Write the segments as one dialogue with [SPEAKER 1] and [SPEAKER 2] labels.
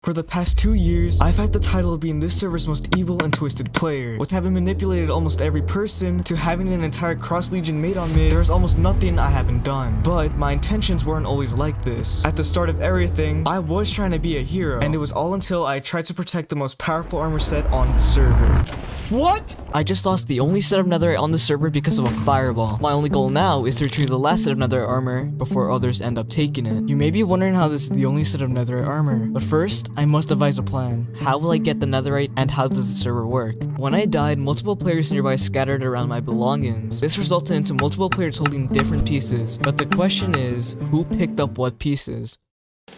[SPEAKER 1] For the past 2 years, I've had the title of being this server's most evil and twisted player. With having manipulated almost every person, to having an entire cross-legion made on me, there's almost nothing I haven't done. But my intentions weren't always like this. At the start of everything, I was trying to be a hero, and it was all until I tried to protect the most powerful armor set on the server. What? I just lost the only set of netherite on the server because of a fireball. My only goal now is to retrieve the last set of netherite armor before others end up taking it. You may be wondering how this is the only set of netherite armor, but first, I must devise a plan. How will I get the netherite and how does the server work? When I died, multiple players nearby scattered around my belongings. This resulted into multiple players holding different pieces, but the question is, who picked up what pieces?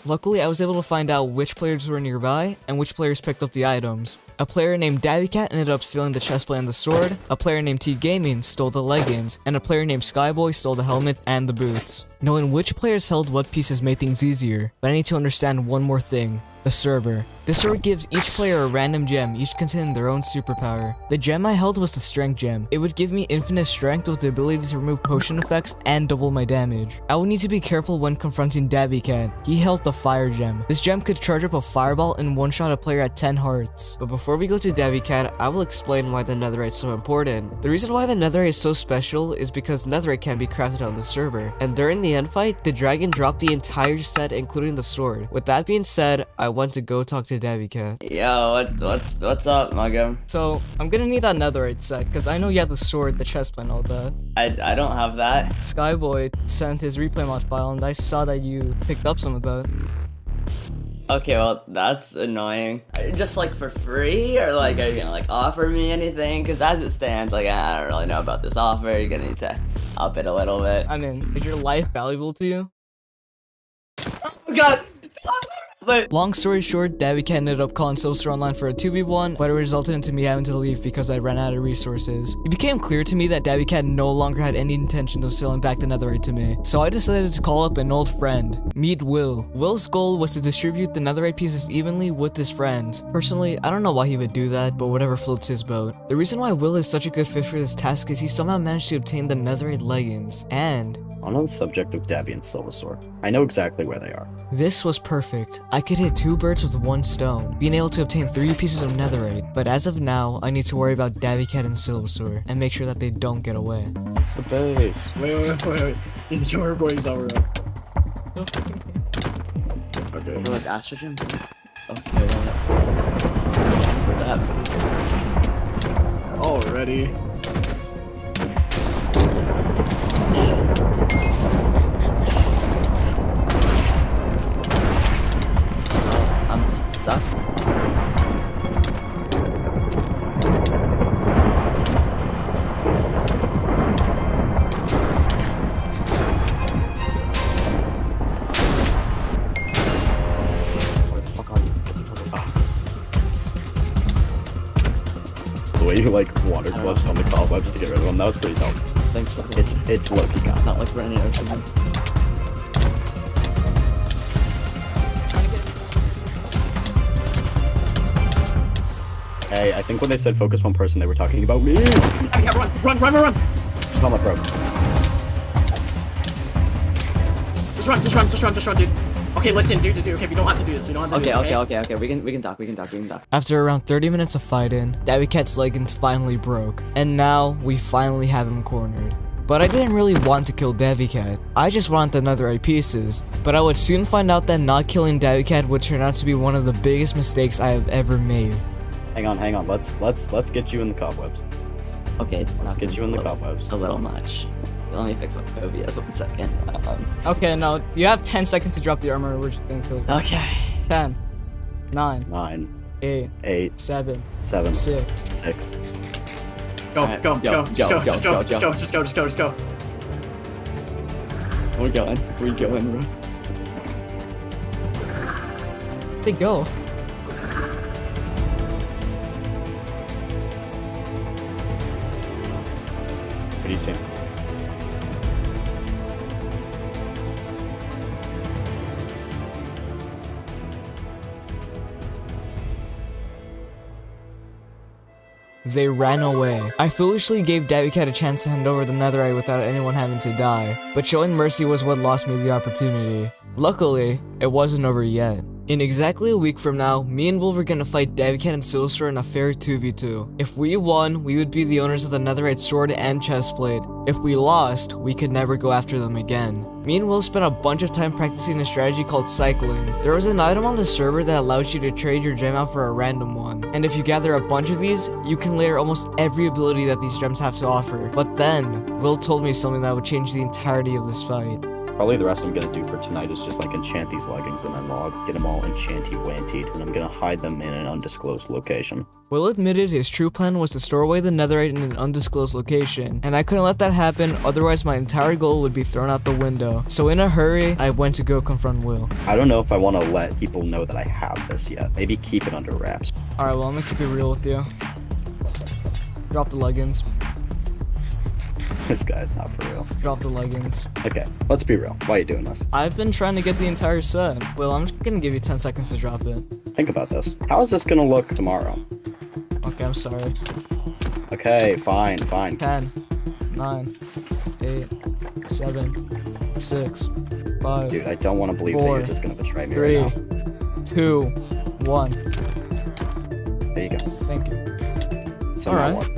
[SPEAKER 1] Luckily, I was able to find out which players were nearby and which players picked up the items. A player named DabbyCat ended up stealing the chestplate and the sword, a player named T-Gaming stole the leggings, and a player named Skyboy stole the helmet and the boots. Knowing which players held what pieces made things easier, but I need to understand one more thing. The server. This server gives each player a random gem, each containing their own superpower. The gem I held was the strength gem. It would give me infinite strength with the ability to remove potion effects and double my damage. I would need to be careful when confronting DabbyCat. He held the fire gem. This gem could charge up a fireball and one-shot a player at 10 hearts. But before we go to DabbyCat, I will explain why the netherite is so important. The reason why the netherite is so special is because netherite can be crafted on the server. And during the end fight, the dragon dropped the entire set including the sword. With that being said, I want to go talk to DabbyCat.
[SPEAKER 2] Yo, what's up, Mugm?
[SPEAKER 1] So, I'm gonna need that netherite set, because I know you have the sword, the chestplate, and all that.
[SPEAKER 2] I don't have that.
[SPEAKER 1] Skyboy sent his replay mod file, and I saw that you picked up some of that.
[SPEAKER 2] Okay, well, that's annoying. Just like for free, or like are you gonna like offer me anything? Because as it stands, like I don't really know about this offer. You're gonna need to up it a little bit.
[SPEAKER 1] I mean, is your life valuable to you?
[SPEAKER 2] Oh god! But
[SPEAKER 1] long story short, DabbyCat ended up calling Silster online for a 2v1, but it resulted into me having to leave because I ran out of resources. It became clear to me that DabbyCat no longer had any intention of selling back the netherite to me, so I decided to call up an old friend. Meet Will. Will's goal was to distribute the netherite pieces evenly with his friends. Personally, I don't know why he would do that, but whatever floats his boat. The reason why Will is such a good fit for this task is he somehow managed to obtain the netherite leggings, and
[SPEAKER 3] on the subject of Dabby and Silverstore, I know exactly where they are.
[SPEAKER 1] This was perfect. I could hit 2 birds with 1 stone, being able to obtain 3 pieces of netherite, but as of now, I need to worry about DabbyCat and Silverstore, and make sure that they don't get away.
[SPEAKER 3] The base.
[SPEAKER 4] Wait. Enjoy boys over. Okay.
[SPEAKER 2] what was Astrogen? Okay, well, for that.
[SPEAKER 4] Already.
[SPEAKER 2] I'm stuck.
[SPEAKER 3] The way you like water gloves on the cobwebs to get rid of them, that was pretty dope.
[SPEAKER 2] Thanks for
[SPEAKER 3] It's low-key got.
[SPEAKER 2] not like running out of
[SPEAKER 3] Hey, I think when they said focus one person, they were talking about me.
[SPEAKER 4] Yeah, run!
[SPEAKER 3] It's not my pro.
[SPEAKER 4] Just run, dude. Okay, listen, dude. Okay, we don't have to do this.
[SPEAKER 2] Okay. We can talk.
[SPEAKER 1] After around 30 minutes of fighting, DabbyCat's leggings finally broke, and now we finally have him cornered. But I didn't really want to kill DabbyCat. I just wanted the netherite pieces. But I would soon find out that not killing DabbyCat would turn out to be one of the biggest mistakes I have ever made.
[SPEAKER 3] Hang on. Let's get you in the cobwebs.
[SPEAKER 2] Okay,
[SPEAKER 3] Let's get you in the cobwebs.
[SPEAKER 2] A little much. Let me fix my OBS 1 second.
[SPEAKER 1] Okay, now, you have 10 seconds to drop the armor, we're just gonna kill you.
[SPEAKER 2] Okay.
[SPEAKER 1] 10, 9,
[SPEAKER 3] 9,
[SPEAKER 1] 8,
[SPEAKER 3] 8,
[SPEAKER 1] 7,
[SPEAKER 3] 7,
[SPEAKER 1] 6.
[SPEAKER 3] 6.
[SPEAKER 4] Go.
[SPEAKER 2] Alright,
[SPEAKER 4] Just go.
[SPEAKER 2] We're going, bro.
[SPEAKER 1] They go.
[SPEAKER 3] What do you see?
[SPEAKER 1] They ran away. I foolishly gave DabbyCat a chance to hand over the netherite without anyone having to die, but showing mercy was what lost me the opportunity. Luckily, it wasn't over yet. In exactly a week from now, me and Will were gonna fight Davcat and Silver in a fair 2v2. If we won, we would be the owners of the netherite sword and chestplate. If we lost, we could never go after them again. Me and Will spent a bunch of time practicing a strategy called cycling. There was an item on the server that allows you to trade your gem out for a random one. And if you gather a bunch of these, you can layer almost every ability that these gems have to offer. But then, Will told me something that would change the entirety of this fight.
[SPEAKER 3] Probably the rest I'm gonna do for tonight is just like enchant these leggings in my log, get them all enchanty-wantied, and I'm gonna hide them in an undisclosed location.
[SPEAKER 1] Will admitted his true plan was to store away the netherite in an undisclosed location, and I couldn't let that happen, otherwise my entire goal would be thrown out the window. So in a hurry, I went to go confront Will.
[SPEAKER 3] I don't know if I want to let people know that I have this yet. Maybe keep it under wraps.
[SPEAKER 1] Alright, well, I'm gonna keep it real with you. Drop the leggings.
[SPEAKER 3] This guy's not for real.
[SPEAKER 1] Drop the leggings.
[SPEAKER 3] Okay, let's be real. Why are you doing this?
[SPEAKER 1] I've been trying to get the entire set. Well, I'm just gonna give you 10 seconds to drop it.
[SPEAKER 3] Think about this. How is this gonna look tomorrow?
[SPEAKER 1] Okay, I'm sorry.
[SPEAKER 3] Okay, fine.
[SPEAKER 1] 10, 9, 8, 7, 6, 5,
[SPEAKER 3] Dude, I don't want to believe
[SPEAKER 1] 4,
[SPEAKER 3] that you're just gonna betray me
[SPEAKER 1] 3,
[SPEAKER 3] right now.
[SPEAKER 1] 2, 1.
[SPEAKER 3] There you go.
[SPEAKER 1] Thank you.
[SPEAKER 3] So
[SPEAKER 1] Alright.
[SPEAKER 3] now what?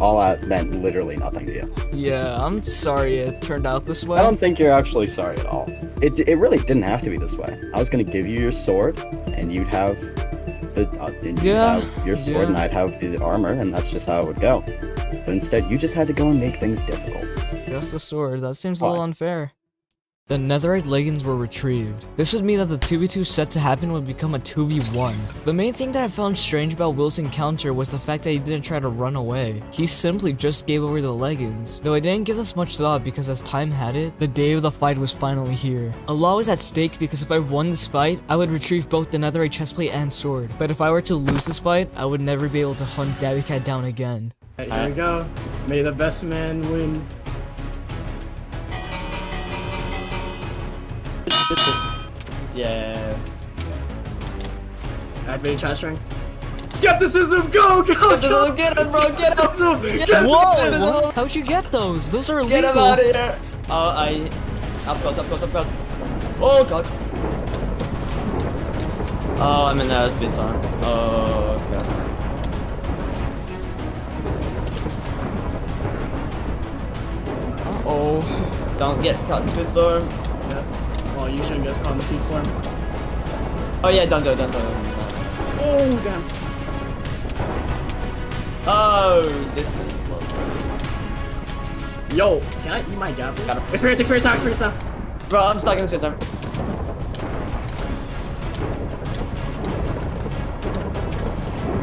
[SPEAKER 3] All that meant literally nothing to you.
[SPEAKER 1] Yeah, I'm sorry it turned out this way.
[SPEAKER 3] I don't think you're actually sorry at all. It really didn't have to be this way. I was gonna give you your sword, and you'd have your sword, and I'd have the armor, and that's just how it would go. But instead, you just had to go and make things difficult.
[SPEAKER 1] Just the sword. That seems a
[SPEAKER 3] Why?
[SPEAKER 1] little unfair. The netherite leggings were retrieved. This would mean that the 2v2 set to happen would become a 2v1. The main thing that I found strange about Will's encounter was the fact that he didn't try to run away. He simply just gave over the leggings. Though I didn't give this much thought because as time had it, the day of the fight was finally here. A lot was at stake because if I won this fight, I would retrieve both the netherite chestplate and sword. But if I were to lose this fight, I would never be able to hunt Davcat down again.
[SPEAKER 4] Right, here we go. May the best man win.
[SPEAKER 2] Yeah.
[SPEAKER 4] Activate chest strength. Skepticism, go!
[SPEAKER 2] Skepticism, get him, bro, get him!
[SPEAKER 4] Skepticism,
[SPEAKER 2] Get
[SPEAKER 4] get
[SPEAKER 2] him!
[SPEAKER 4] him!
[SPEAKER 1] Whoa! What? How'd you get those? Those are illegal.
[SPEAKER 2] Get him out of here! Oh, up close. Oh, God. Oh, I'm in that speed storm. Oh, okay.
[SPEAKER 1] Uh-oh.
[SPEAKER 2] Don't get caught in speed storm.
[SPEAKER 4] Yeah. Well, you shouldn't get caught in the seed storm.
[SPEAKER 2] Oh, yeah, don't do it.
[SPEAKER 4] Oh, damn.
[SPEAKER 2] Oh, this is low.
[SPEAKER 4] Yo, can I eat my gavel?
[SPEAKER 2] Got him.
[SPEAKER 4] Experience now.
[SPEAKER 2] Bro, I'm stuck in the speed storm.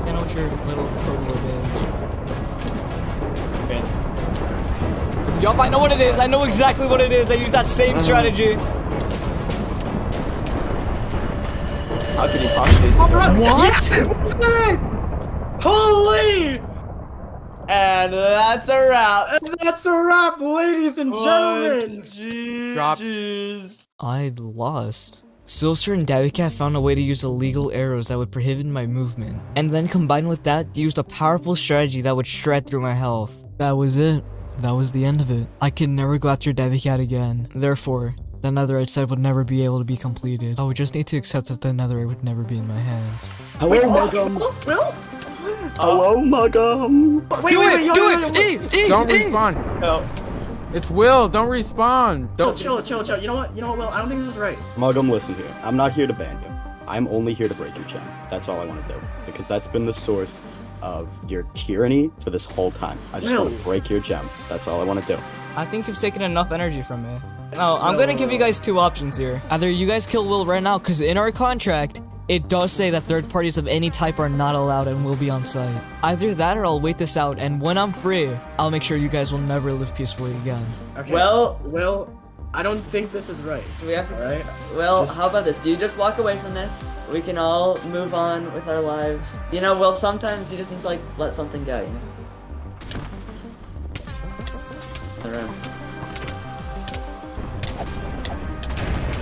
[SPEAKER 1] I know what your little code word is.
[SPEAKER 2] Advanced.
[SPEAKER 1] Yup, I know what it is. I know exactly what it is. I use that same strategy.
[SPEAKER 2] How could you possibly see
[SPEAKER 1] What?
[SPEAKER 4] What's that? Holy!
[SPEAKER 2] And that's a wrap.
[SPEAKER 4] And that's a wrap, ladies and gentlemen.
[SPEAKER 5] Drop.
[SPEAKER 1] I lost. Silster and Davcat found a way to use illegal arrows that would prohibit my movement, and then combined with that, they used a powerful strategy that would shred through my health. That was it. That was the end of it. I could never go after Davcat again. Therefore, the netherite set would never be able to be completed. I would just need to accept that the netherite would never be in my hands.
[SPEAKER 3] Hello, Mugm.
[SPEAKER 4] Will?
[SPEAKER 3] Hello, Mugm.
[SPEAKER 1] Do it!
[SPEAKER 5] Don't respawn.
[SPEAKER 2] No.
[SPEAKER 5] It's Will. Don't respawn. Don't.
[SPEAKER 4] Chill. You know what, Will? I don't think this is right.
[SPEAKER 3] Mugm, listen here. I'm not here to ban you. I'm only here to break your gem. That's all I want to do. Because that's been the source of your tyranny for this whole time. I just want to break your gem. That's all I want to do.
[SPEAKER 1] I think you've taken enough energy from me. No, I'm gonna give you guys two options here. Either you guys kill Will right now, because in our contract, it does say that third parties of any type are not allowed and will be on site. Either that or I'll wait this out, and when I'm free, I'll make sure you guys will never live peacefully again.
[SPEAKER 4] Okay.
[SPEAKER 2] Well,
[SPEAKER 4] Will, I don't think this is right.
[SPEAKER 2] we have to.
[SPEAKER 4] Alright?
[SPEAKER 2] Well, how about this? You just walk away from this. We can all move on with our lives. You know, well, sometimes you just need to like let something go. You know. The room.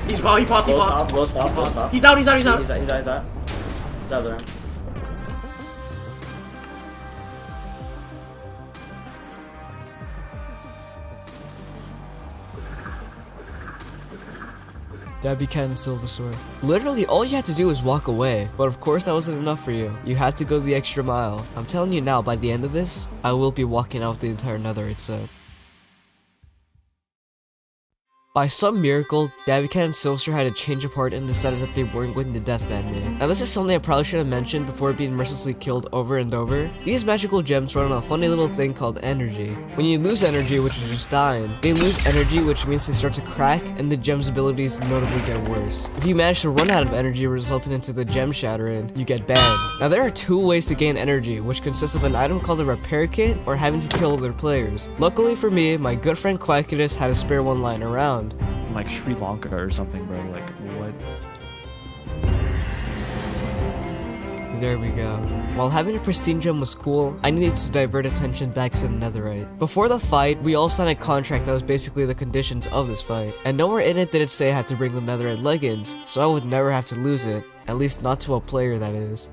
[SPEAKER 4] He popped.
[SPEAKER 2] Will's pop.
[SPEAKER 4] He's out.
[SPEAKER 2] He's out. He's out of the room.
[SPEAKER 1] That'd be Cat and Silversaur.
[SPEAKER 6] Literally, all you had to do was walk away. But of course, that wasn't enough for you. You had to go the extra mile. I'm telling you now, by the end of this, I will be walking out the entire netherite set. By some miracle, Cat and Silversaur had a change of heart and decided that they weren't going to deathban me. Now this is something I probably should have mentioned before being mercilessly killed over and over. These magical gems run on a funny little thing called energy. When you lose energy, which is just dying, they lose energy, which means they start to crack, and the gem's abilities notably get worse. If you manage to run out of energy resulting into the gem shattering, you get banned. Now there are two ways to gain energy, which consists of an item called a repair kit or having to kill other players. Luckily for me, my good friend Quackitus had a spare one lying around.
[SPEAKER 7] Like Sri Lanka or something, bro. Like, what?
[SPEAKER 6] There we go. While having a pristine gem was cool, I needed to divert attention back to the netherite. Before the fight, we all signed a contract that was basically the conditions of this fight. And nowhere in it did it say I had to bring the netherite leggings, so I would never have to lose it. At least not to a player, that is.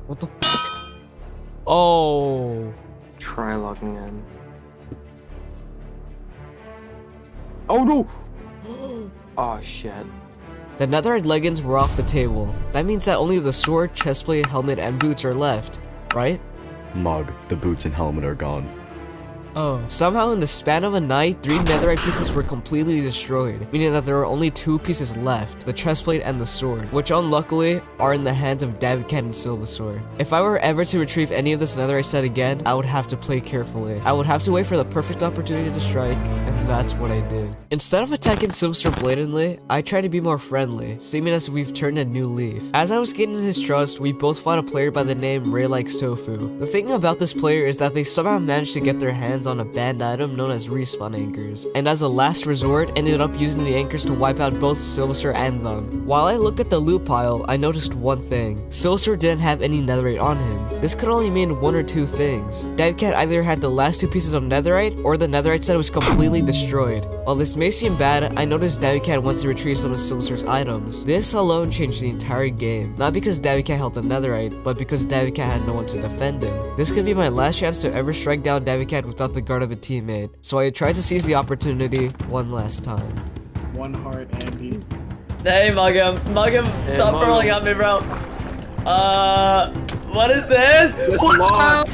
[SPEAKER 6] What the fuck? Oh.
[SPEAKER 8] Try logging in.
[SPEAKER 6] Oh no!
[SPEAKER 8] Oh shit.
[SPEAKER 6] The netherite leggings were off the table. That means that only the sword, chestplate, helmet, and boots are left, right?
[SPEAKER 3] Mug, the boots and helmet are gone.
[SPEAKER 1] Oh.
[SPEAKER 6] Somehow in the span of a night, 3 netherite pieces were completely destroyed, meaning that there were only 2 pieces left, the chestplate and the sword, which unluckily are in the hands of Cat and Silversaur. If I were ever to retrieve any of this netherite set again, I would have to play carefully. I would have to wait for the perfect opportunity to strike, and that's what I did. Instead of attacking Silversaur blatantly, I tried to be more friendly, seeming as if we've turned a new leaf. As I was gaining his trust, we both fought a player by the name Ray Likes Tofu. The thing about this player is that they somehow managed to get their hands on a banned item known as respawn anchors, and as a last resort, ended up using the anchors to wipe out both Silversaur and them. While I looked at the loot pile, I noticed one thing. Silversaur didn't have any netherite on him. This could only mean one or two things. Cat either had the last 2 pieces of netherite, or the netherite set was completely destroyed. While this may seem bad, I noticed Cat went to retrieve some of Silversaur's items. This alone changed the entire game. Not because Cat held the netherite, but because Cat had no one to defend him. This could be my last chance to ever strike down Cat without the guard of a teammate, so I tried to seize the opportunity one last time.
[SPEAKER 4] One heart, Andy.
[SPEAKER 2] Hey, Mugm.
[SPEAKER 8] Hey,
[SPEAKER 2] Stop
[SPEAKER 8] Mugm.
[SPEAKER 2] rolling on me, bro. What is this?
[SPEAKER 4] Just log.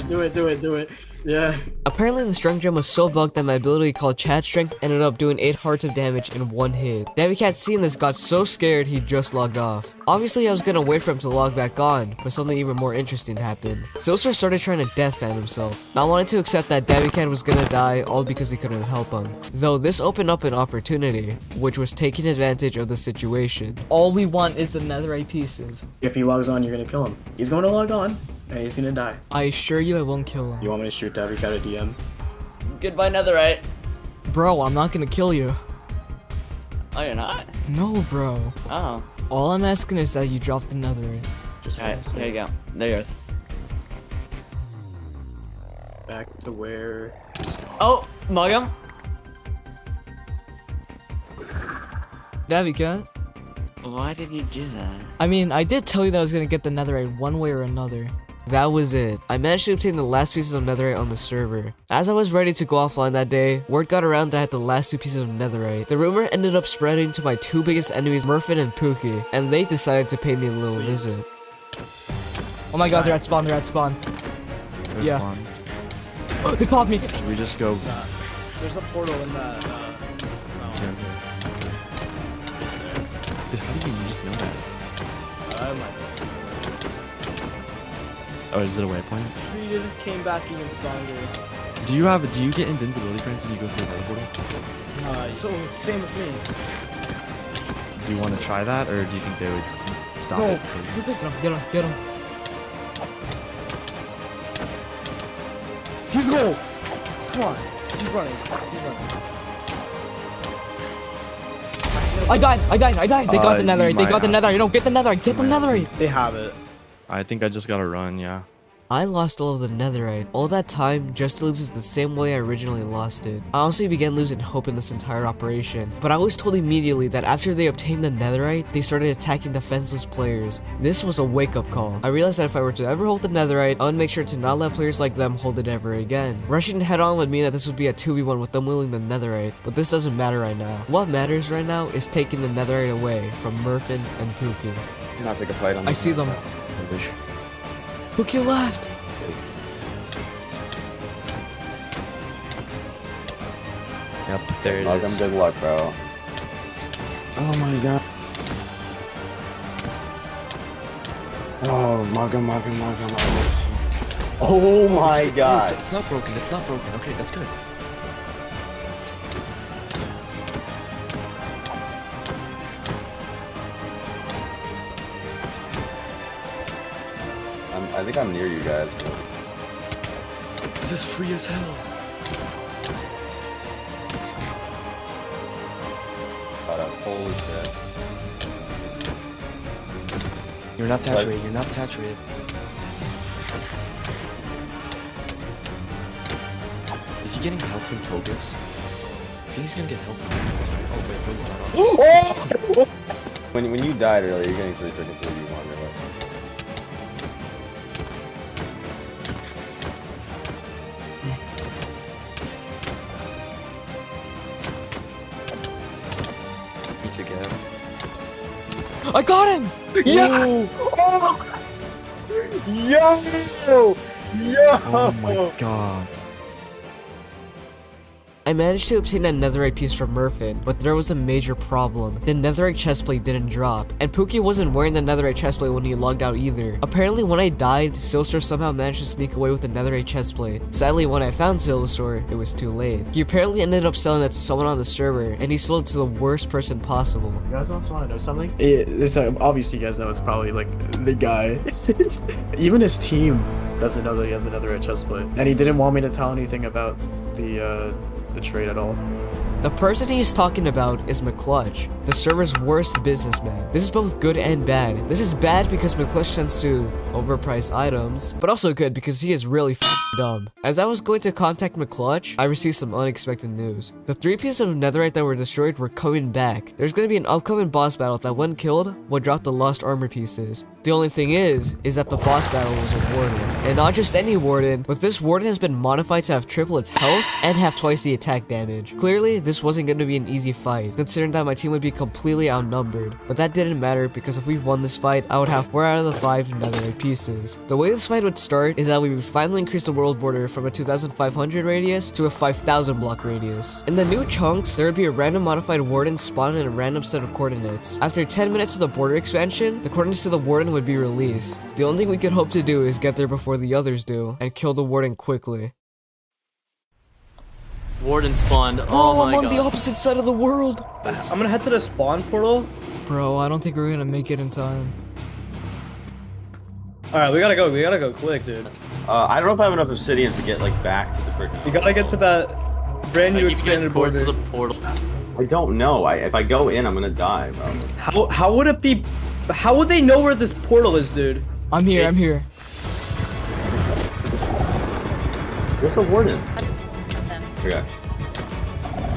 [SPEAKER 4] Do it. Yeah.
[SPEAKER 6] Apparently the strength gem was so bugged that my ability called Chat Strength ended up doing 8 hearts of damage in one hit. Cat seeing this got so scared he just logged off. Obviously I was gonna wait for him to log back on, but something even more interesting happened. Silversaur started trying to deathban himself, not wanting to accept that Cat was gonna die all because he couldn't help him. Though this opened up an opportunity, which was taking advantage of the situation.
[SPEAKER 1] All we want is the netherite pieces.
[SPEAKER 4] If he logs on, you're gonna kill him. He's going to log on, and he's gonna die.
[SPEAKER 1] I assure you I won't kill him.
[SPEAKER 4] You want me to shoot Cat a DM?
[SPEAKER 2] Goodbye, netherite.
[SPEAKER 1] Bro, I'm not gonna kill you.
[SPEAKER 2] Oh, you're not?
[SPEAKER 1] No, bro.
[SPEAKER 2] Oh.
[SPEAKER 1] All I'm asking is that you drop the netherite.
[SPEAKER 4] Just
[SPEAKER 2] Alright, here you go. They're yours.
[SPEAKER 4] back to where.
[SPEAKER 2] Oh, Mugm.
[SPEAKER 1] Cat.
[SPEAKER 2] Why did you do that?
[SPEAKER 1] I mean, I did tell you that I was gonna get the netherite one way or another.
[SPEAKER 6] That was it. I managed to obtain the last pieces of netherite on the server. As I was ready to go offline that day, word got around that I had the last 2 pieces of netherite. The rumor ended up spreading to my 2 biggest enemies, Murphin and Pookie, and they decided to pay me a little visit.
[SPEAKER 1] Oh my god, they're at spawn,
[SPEAKER 7] There's
[SPEAKER 1] Yeah.
[SPEAKER 7] one.
[SPEAKER 1] Oh, they popped me!
[SPEAKER 7] Should we just go?
[SPEAKER 4] There's a portal in that.
[SPEAKER 7] Dude, how do you just know that? Oh, is it a waypoint?
[SPEAKER 9] Treated, came back even stronger.
[SPEAKER 7] Do you get invincibility frames when you go through the portal?
[SPEAKER 9] So same with me.
[SPEAKER 7] Do you want to try that, or do you think they would stop
[SPEAKER 9] No.
[SPEAKER 7] it?
[SPEAKER 1] Get him.
[SPEAKER 9] He's gold. Come on. He's running.
[SPEAKER 1] I died! They got the
[SPEAKER 7] You
[SPEAKER 1] netherite,
[SPEAKER 7] might have
[SPEAKER 1] No, get the netherite,
[SPEAKER 7] You
[SPEAKER 1] get the
[SPEAKER 7] might have
[SPEAKER 1] netherite!
[SPEAKER 9] They have it.
[SPEAKER 7] I think I just gotta run, yeah.
[SPEAKER 6] I lost all of the netherite. All that time just to lose it the same way I originally lost it. I honestly began losing hope in this entire operation, but I was told immediately that after they obtained the netherite, they started attacking defenseless players. This was a wake-up call. I realized that if I were to ever hold the netherite, I would make sure to not let players like them hold it ever again. Rushing head-on would mean that this would be a 2v1 with them wielding the netherite, but this doesn't matter right now. What matters right now is taking the netherite away from Murphin and Pookie.
[SPEAKER 3] Cannot take a fight on
[SPEAKER 6] I see them. Pookie left!
[SPEAKER 7] Yep, there it
[SPEAKER 3] Mugm,
[SPEAKER 7] is.
[SPEAKER 3] good luck, bro. Oh my god. Oh, Mugm. Oh my god.
[SPEAKER 4] It's not broken. It's not broken. Okay, that's good.
[SPEAKER 3] I think I'm near you guys.
[SPEAKER 4] This is free as hell.
[SPEAKER 3] Holy shit.
[SPEAKER 4] You're not saturated. You're not saturated. Is he getting help from Togus? I think he's gonna get help from Togus. Oh wait, Togus not on.
[SPEAKER 3] When you died earlier, you're getting 3 freaking 3v1.
[SPEAKER 6] I got him!
[SPEAKER 3] Yo! Yo!
[SPEAKER 7] Oh my god.
[SPEAKER 6] I managed to obtain a netherite piece from Murphin, but there was a major problem. The netherite chestplate didn't drop, and Pookie wasn't wearing the netherite chestplate when he logged out either. Apparently when I died, Silstor somehow managed to sneak away with the netherite chestplate. Sadly, when I found Silstor, it was too late. He apparently ended up selling it to someone on the server, and he sold it to the worst person possible.
[SPEAKER 4] You guys also want to know something? It's obviously you guys know it's probably like the guy. Even his team doesn't know that he has another chestplate, and he didn't want me to tell anything about the trade at all.
[SPEAKER 6] The person he's talking about is McClutch, the server's worst businessman. This is both good and bad. This is bad because McClutch tends to overprice items, but also good because he is really dumb. As I was going to contact McClutch, I received some unexpected news. The 3 pieces of netherite that were destroyed were coming back. There's going to be an upcoming boss battle that when killed, will drop the lost armor pieces. The only thing is that the boss battle was a Warden. And not just any Warden, but this Warden has been modified to have triple its health and have twice the attack damage. Clearly, this wasn't going to be an easy fight, considering that my team would be completely outnumbered. But that didn't matter because if we've won this fight, I would have 4 out of the 5 netherite pieces. The way this fight would start is that we would finally increase the world border from a 2,500 radius to a 5,000 block radius. In the new chunks, there would be a random modified Warden spawned in a random set of coordinates. After 10 minutes of the border expansion, the coordinates to the Warden would be released. The only thing we could hope to do is get there before the others do, and kill the Warden quickly.
[SPEAKER 10] Warden spawned.
[SPEAKER 6] Bro,
[SPEAKER 10] Oh
[SPEAKER 6] I'm
[SPEAKER 10] my
[SPEAKER 6] on
[SPEAKER 10] god.
[SPEAKER 6] the opposite side of the world!
[SPEAKER 9] I'm gonna head to the spawn portal.
[SPEAKER 1] Bro, I don't think we're gonna make it in time.
[SPEAKER 9] Alright, we gotta go quick, dude.
[SPEAKER 3] I don't know if I have enough obsidian to get like back to the freaking.
[SPEAKER 9] You gotta get to that brand new
[SPEAKER 10] I give you guys
[SPEAKER 9] expanded
[SPEAKER 10] codes
[SPEAKER 9] border.
[SPEAKER 10] to the portal.
[SPEAKER 3] I don't know. If I go in, I'm gonna die, bro.
[SPEAKER 9] How would it be? How would they know where this portal is, dude?
[SPEAKER 1] I'm here, I'm here.
[SPEAKER 3] Where's the Warden? Okay.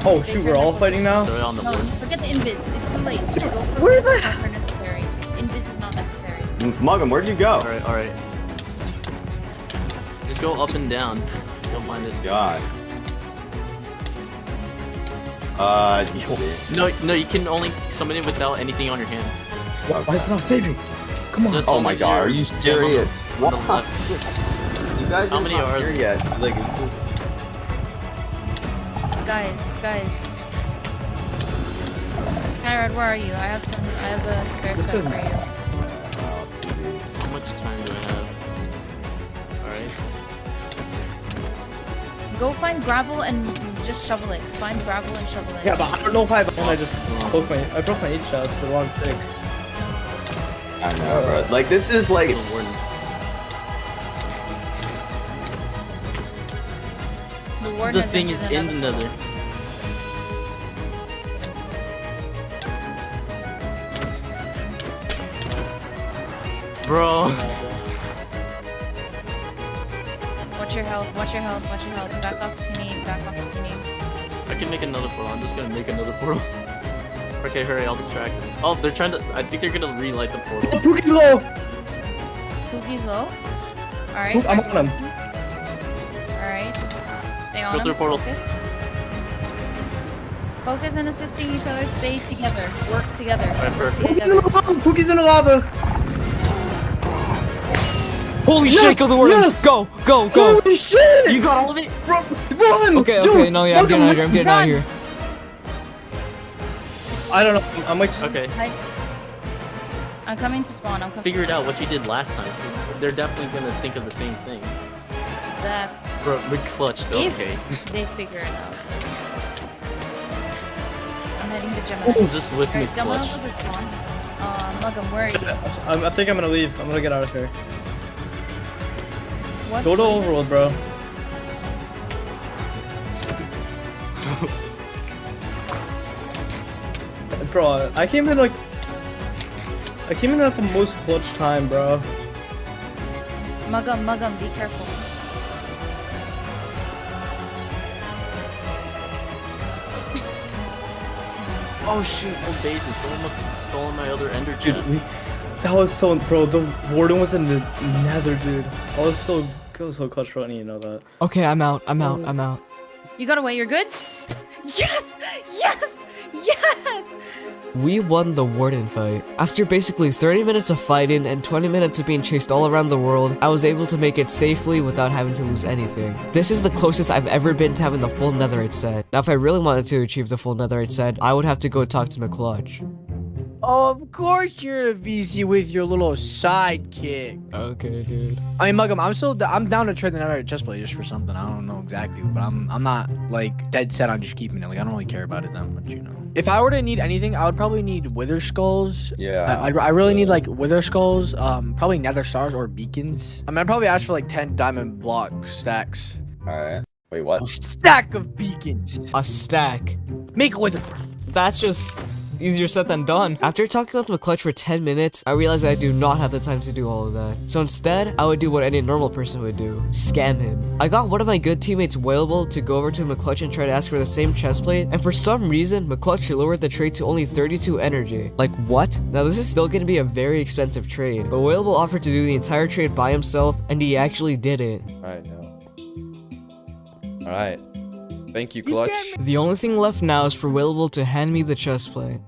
[SPEAKER 9] Oh shoot, we're all fighting now?
[SPEAKER 10] They're on the
[SPEAKER 11] No,
[SPEAKER 10] board.
[SPEAKER 11] forget the invis. It's too late. Just go for
[SPEAKER 9] Where
[SPEAKER 11] the
[SPEAKER 9] the-
[SPEAKER 11] marker necessary. Invis is not necessary.
[SPEAKER 3] Mugm, where'd you go?
[SPEAKER 10] Alright. Just go up and down. You'll find it.
[SPEAKER 3] God.
[SPEAKER 10] No, you can only summon it without anything on your hand.
[SPEAKER 9] Why is it not saving? Come on.
[SPEAKER 10] Just
[SPEAKER 3] Oh my
[SPEAKER 10] summon
[SPEAKER 3] god,
[SPEAKER 10] your
[SPEAKER 3] are you
[SPEAKER 10] gem
[SPEAKER 3] serious?
[SPEAKER 10] on the left.
[SPEAKER 3] You guys
[SPEAKER 10] How
[SPEAKER 3] are
[SPEAKER 10] many
[SPEAKER 3] not
[SPEAKER 10] are
[SPEAKER 3] here
[SPEAKER 10] there?
[SPEAKER 3] yet. So, like, it's just.
[SPEAKER 11] Guys. Kyrad, where are you? I have a spare set for you.
[SPEAKER 3] Oh, jeez.
[SPEAKER 10] How much time do I have? Alright.
[SPEAKER 11] Go find gravel and just shovel it. Find gravel and shovel it.
[SPEAKER 9] Yeah, but I don't know if I have. I just broke my 8 shots for the wrong thing.
[SPEAKER 3] I know, bro. Like, this is like.
[SPEAKER 10] The Warden.
[SPEAKER 11] The Warden
[SPEAKER 10] The
[SPEAKER 11] has
[SPEAKER 10] thing is
[SPEAKER 11] entered
[SPEAKER 10] in
[SPEAKER 11] another-
[SPEAKER 10] the nether. Bro.
[SPEAKER 11] Watch your health. Watch your health. Watch your health. Back off if you need. Back off if you need.
[SPEAKER 10] I can make another portal. I'm just gonna make another portal. Okay, hurry, I'll distract them. Oh, they're trying to. I think they're gonna relight the portal.
[SPEAKER 9] Pookie's low.
[SPEAKER 11] Pookie's low. Alright.
[SPEAKER 9] I'm on him.
[SPEAKER 11] Alright. Stay on
[SPEAKER 10] Go
[SPEAKER 11] him.
[SPEAKER 10] through portal.
[SPEAKER 11] Focus on assisting each other. Stay together. Work together.
[SPEAKER 10] Alright,
[SPEAKER 11] Work
[SPEAKER 10] perfect.
[SPEAKER 11] together.
[SPEAKER 9] Pookie's in the lava.
[SPEAKER 1] Holy shit, kill the warden!
[SPEAKER 9] yes!
[SPEAKER 1] Go, go, go!
[SPEAKER 9] Holy shit!
[SPEAKER 10] You got all of it?
[SPEAKER 9] Run!
[SPEAKER 1] Okay,
[SPEAKER 9] Dude,
[SPEAKER 1] okay, no, yeah, I'm getting out of here, I'm getting out of here.
[SPEAKER 9] I don't know. I'm like.
[SPEAKER 10] Okay,
[SPEAKER 11] I'm coming to spawn. I'm coming.
[SPEAKER 10] figured out what you did last time, so they're definitely gonna think of the same thing.
[SPEAKER 11] That's
[SPEAKER 10] Bro, we clutched. Okay.
[SPEAKER 11] if they figure it out. I'm heading to Gemini.
[SPEAKER 10] Just with me
[SPEAKER 11] Alright, someone
[SPEAKER 10] clutch.
[SPEAKER 11] else is at spawn. Mugm, where are you?
[SPEAKER 9] I think I'm gonna leave. I'm gonna get out of here.
[SPEAKER 11] What?
[SPEAKER 9] Go to Overworld, bro. Bro, I came in at the most clutch time, bro.
[SPEAKER 11] Mugm, be careful.
[SPEAKER 10] Oh shit, I'm bases. Someone must have stolen my other ender
[SPEAKER 9] Dude,
[SPEAKER 10] chest.
[SPEAKER 9] that was so, bro. The Warden was in the nether, dude. I was so clutch for you know that.
[SPEAKER 1] Okay, I'm out, I'm out, I'm out.
[SPEAKER 11] You got away. You're good. Yes! Yes! Yes!
[SPEAKER 6] We won the Warden fight. After basically 30 minutes of fighting and 20 minutes of being chased all around the world, I was able to make it safely without having to lose anything. This is the closest I've ever been to having the full netherite set. Now if I really wanted to achieve the full netherite set, I would have to go talk to McClutch.
[SPEAKER 12] Of course you're a VC with your little sidekick.
[SPEAKER 1] Okay, dude.
[SPEAKER 12] I mean, Mugm, I'm down to trade the netherite chestplate just for something. I don't know exactly, but I'm not like dead set on just keeping it. Like I don't really care about it that much, you know. If I were to need anything, I would probably need wither skulls.
[SPEAKER 3] Yeah.
[SPEAKER 12] I really need like wither skulls, probably nether stars or beacons. I mean, I'd probably ask for like 10 diamond block stacks.
[SPEAKER 3] Alright. Wait, what?
[SPEAKER 12] A stack of beacons.
[SPEAKER 6] A stack.
[SPEAKER 12] Make a wither.
[SPEAKER 1] That's just easier said than done.
[SPEAKER 6] After talking with McClutch for 10 minutes, I realized I do not have the time to do all of that. So instead, I would do what any normal person would do. Scam him. I got one of my good teammates, Whalable, to go over to McClutch and try to ask for the same chestplate, and for some reason, McClutch lowered the trade to only 32 energy. Like, what? Now this is still gonna be a very expensive trade, but Whalable offered to do the entire trade by himself, and he actually did it.
[SPEAKER 13] Alright, no. Alright. Thank you, Clutch.
[SPEAKER 1] The only thing left now is for Whalable to hand me the chestplate.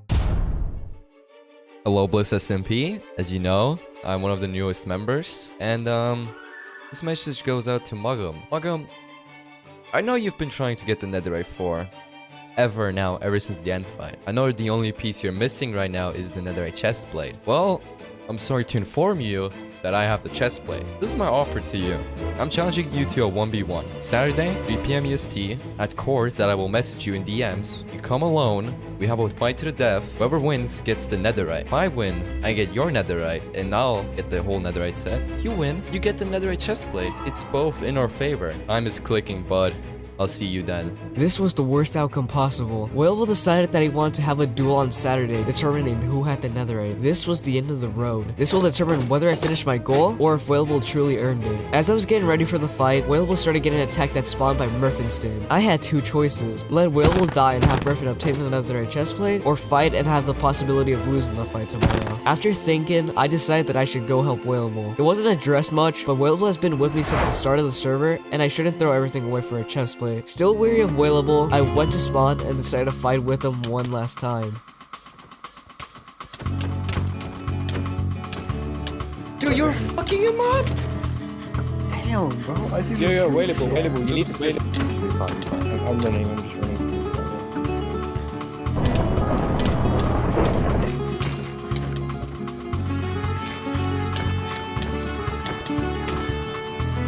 [SPEAKER 13] Hello, Bliss SMP. As you know, I'm one of the newest members, and this message goes out to Mugm. Mugm, I know you've been trying to get the netherite for ever since the end fight. I know the only piece you're missing right now is the netherite chestplate. Well, I'm sorry to inform you that I have the chestplate. This is my offer to you. I'm challenging you to a 1v1. Saturday, 3 PM EST, at course that I will message you in DMs. You come alone, we have a fight to the death. Whoever wins gets the netherite. If I win, I get your netherite, and I'll get the whole netherite set. You win, you get the netherite chestplate. It's both in our favor. Time is clicking, bud. I'll see you then.
[SPEAKER 6] This was the worst outcome possible. Whalable decided that he wanted to have a duel on Saturday, determining who had the netherite. This was the end of the road. This will determine whether I finish my goal, or if Whalable truly earned it. As I was getting ready for the fight, Whalable started getting attacked at spawn by Murphin's team. I had two choices. Let Whalable die and have Murphin obtain the netherite chestplate, or fight and have the possibility of losing the fight tomorrow. After thinking, I decided that I should go help Whalable. It wasn't addressed much, but Whalable has been with me since the start of the server, and I shouldn't throw everything away for a chestplate. Still weary of Whalable, I went to spawn and decided to fight with him one last time.
[SPEAKER 12] Dude, you're fucking him up.
[SPEAKER 9] Damn, bro. I think yo, available. You need to wait. I'm running. I'm just running.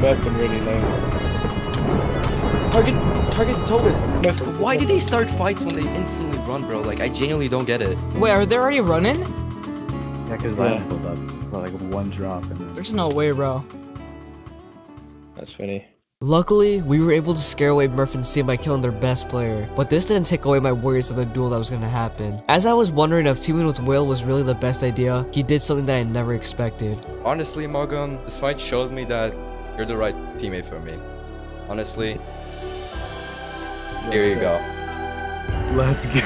[SPEAKER 9] Murphin really low.
[SPEAKER 13] Target Tobis. Why did they start fights when they instantly run, bro? Like, I genuinely don't get it.
[SPEAKER 1] Wait, are they already running?
[SPEAKER 3] Yeah, because Ryan pulled up for like one drop. And then...
[SPEAKER 1] There's no way, bro.
[SPEAKER 9] That's funny.
[SPEAKER 6] Luckily, we were able to scare away Murphin's team by killing their best player, but this didn't take away my worries of the duel that was gonna happen. As I was wondering if teaming with Whale was really the best idea, he did something that I never expected.
[SPEAKER 13] Honestly, Mugm, this fight showed me that you're the right teammate for me. Honestly. Here you go.
[SPEAKER 3] Let's go.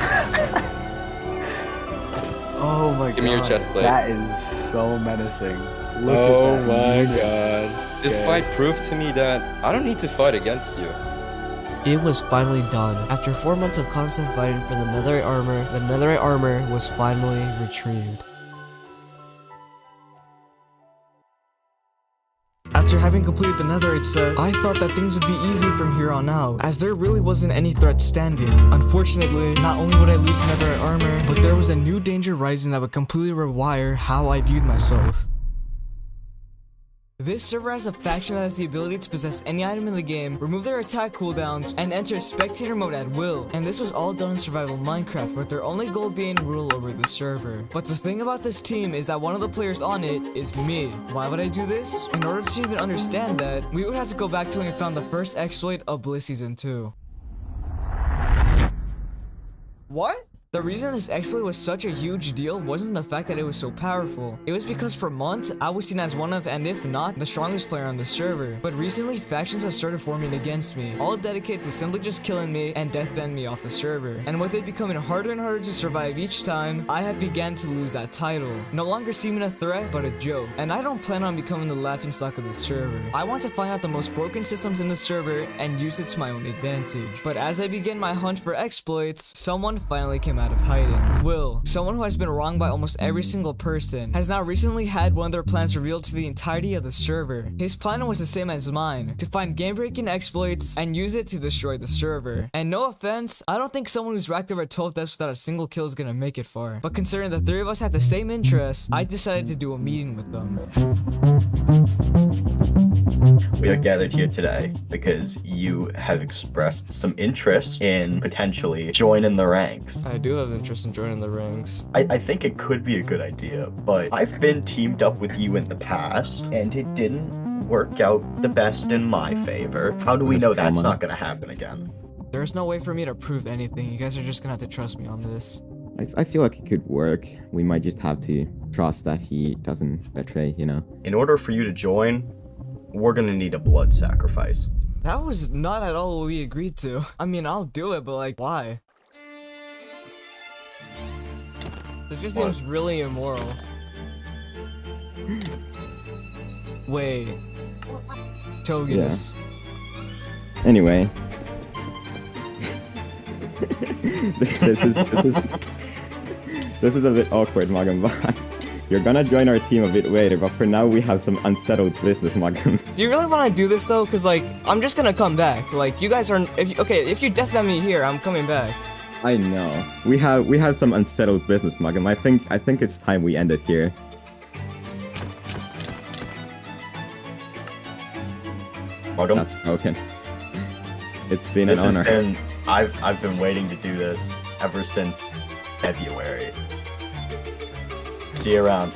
[SPEAKER 3] Oh my god.
[SPEAKER 13] Give me your chest plate.
[SPEAKER 3] That is so menacing. Look
[SPEAKER 9] Oh
[SPEAKER 3] at that
[SPEAKER 9] my
[SPEAKER 3] unit.
[SPEAKER 9] god.
[SPEAKER 13] This
[SPEAKER 9] Okay.
[SPEAKER 13] fight proved to me that I don't need to fight against you.
[SPEAKER 6] It was finally done. After 4 months of constant fighting for the netherite armor was finally retrieved.
[SPEAKER 1] After having completed the netherite set, I thought that things would be easy from here on out, as there really wasn't any threat standing. Unfortunately, not only would I lose netherite armor, but there was a new danger rising that would completely rewire how I viewed myself. This server has a faction that has the ability to possess any item in the game, remove their attack cooldowns, and enter spectator mode at will. And this was all done in survival Minecraft, with their only goal being rule over the server. But the thing about this team is that one of the players on it is me. Why would I do this? In order to even understand that, we would have to go back to when we found the first exploit of Bliss Season 2. What? The reason this exploit was such a huge deal wasn't the fact that it was so powerful. It was because for months, I was seen as one of, and if not, the strongest player on the server. But recently, factions have started forming against me, all dedicated to simply just killing me and deathban me off the server. And with it becoming harder and harder to survive each time, I have began to lose that title. No longer seeming a threat, but a joke. And I don't plan on becoming the laughingstock of the server. I want to find out the most broken systems in the server and use it to my own advantage. But as I began my hunt for exploits, someone finally came out of hiding. Will, someone who has been wronged by almost every single person, has now recently had one of their plans revealed to the entirety of the server. His plan was the same as mine, to find game-breaking exploits and use it to destroy the server. And no offense, I don't think someone who's racked over 12 deaths without a single kill is gonna make it far. But considering the three of us had the same interests, I decided to do a meeting with them.
[SPEAKER 3] We are gathered here today because you have expressed some interest in potentially joining the ranks.
[SPEAKER 6] I do have interest in joining the ranks.
[SPEAKER 3] I think it could be a good idea, but I've been teamed up with you in the past, and it didn't work out the best in my favor. How do we know that's not gonna happen again?
[SPEAKER 1] There's no way for me to prove anything. You guys are just gonna have to trust me on this.
[SPEAKER 14] I feel like it could work. We might just have to trust that he doesn't betray, you know?
[SPEAKER 3] In order for you to join, we're gonna need a blood sacrifice.
[SPEAKER 1] That was not at all what we agreed to. I mean, I'll do it, but like, why? This just seems really immoral. Wait. Togus.
[SPEAKER 14] Yeah. Anyway. This is a bit awkward, Mugm, but you're gonna join our team a bit later, but for now we have some unsettled business, Mugm.
[SPEAKER 1] Do you really want to do this though? Cause like, I'm just gonna come back. Like, you guys are, if you deathban me here, I'm coming back.
[SPEAKER 14] I know. We have some unsettled business, Mugm. I think it's time we end it here.
[SPEAKER 3] Mugm?
[SPEAKER 14] That's broken. It's been an honor.
[SPEAKER 3] I've been waiting to do this ever since February. See you around.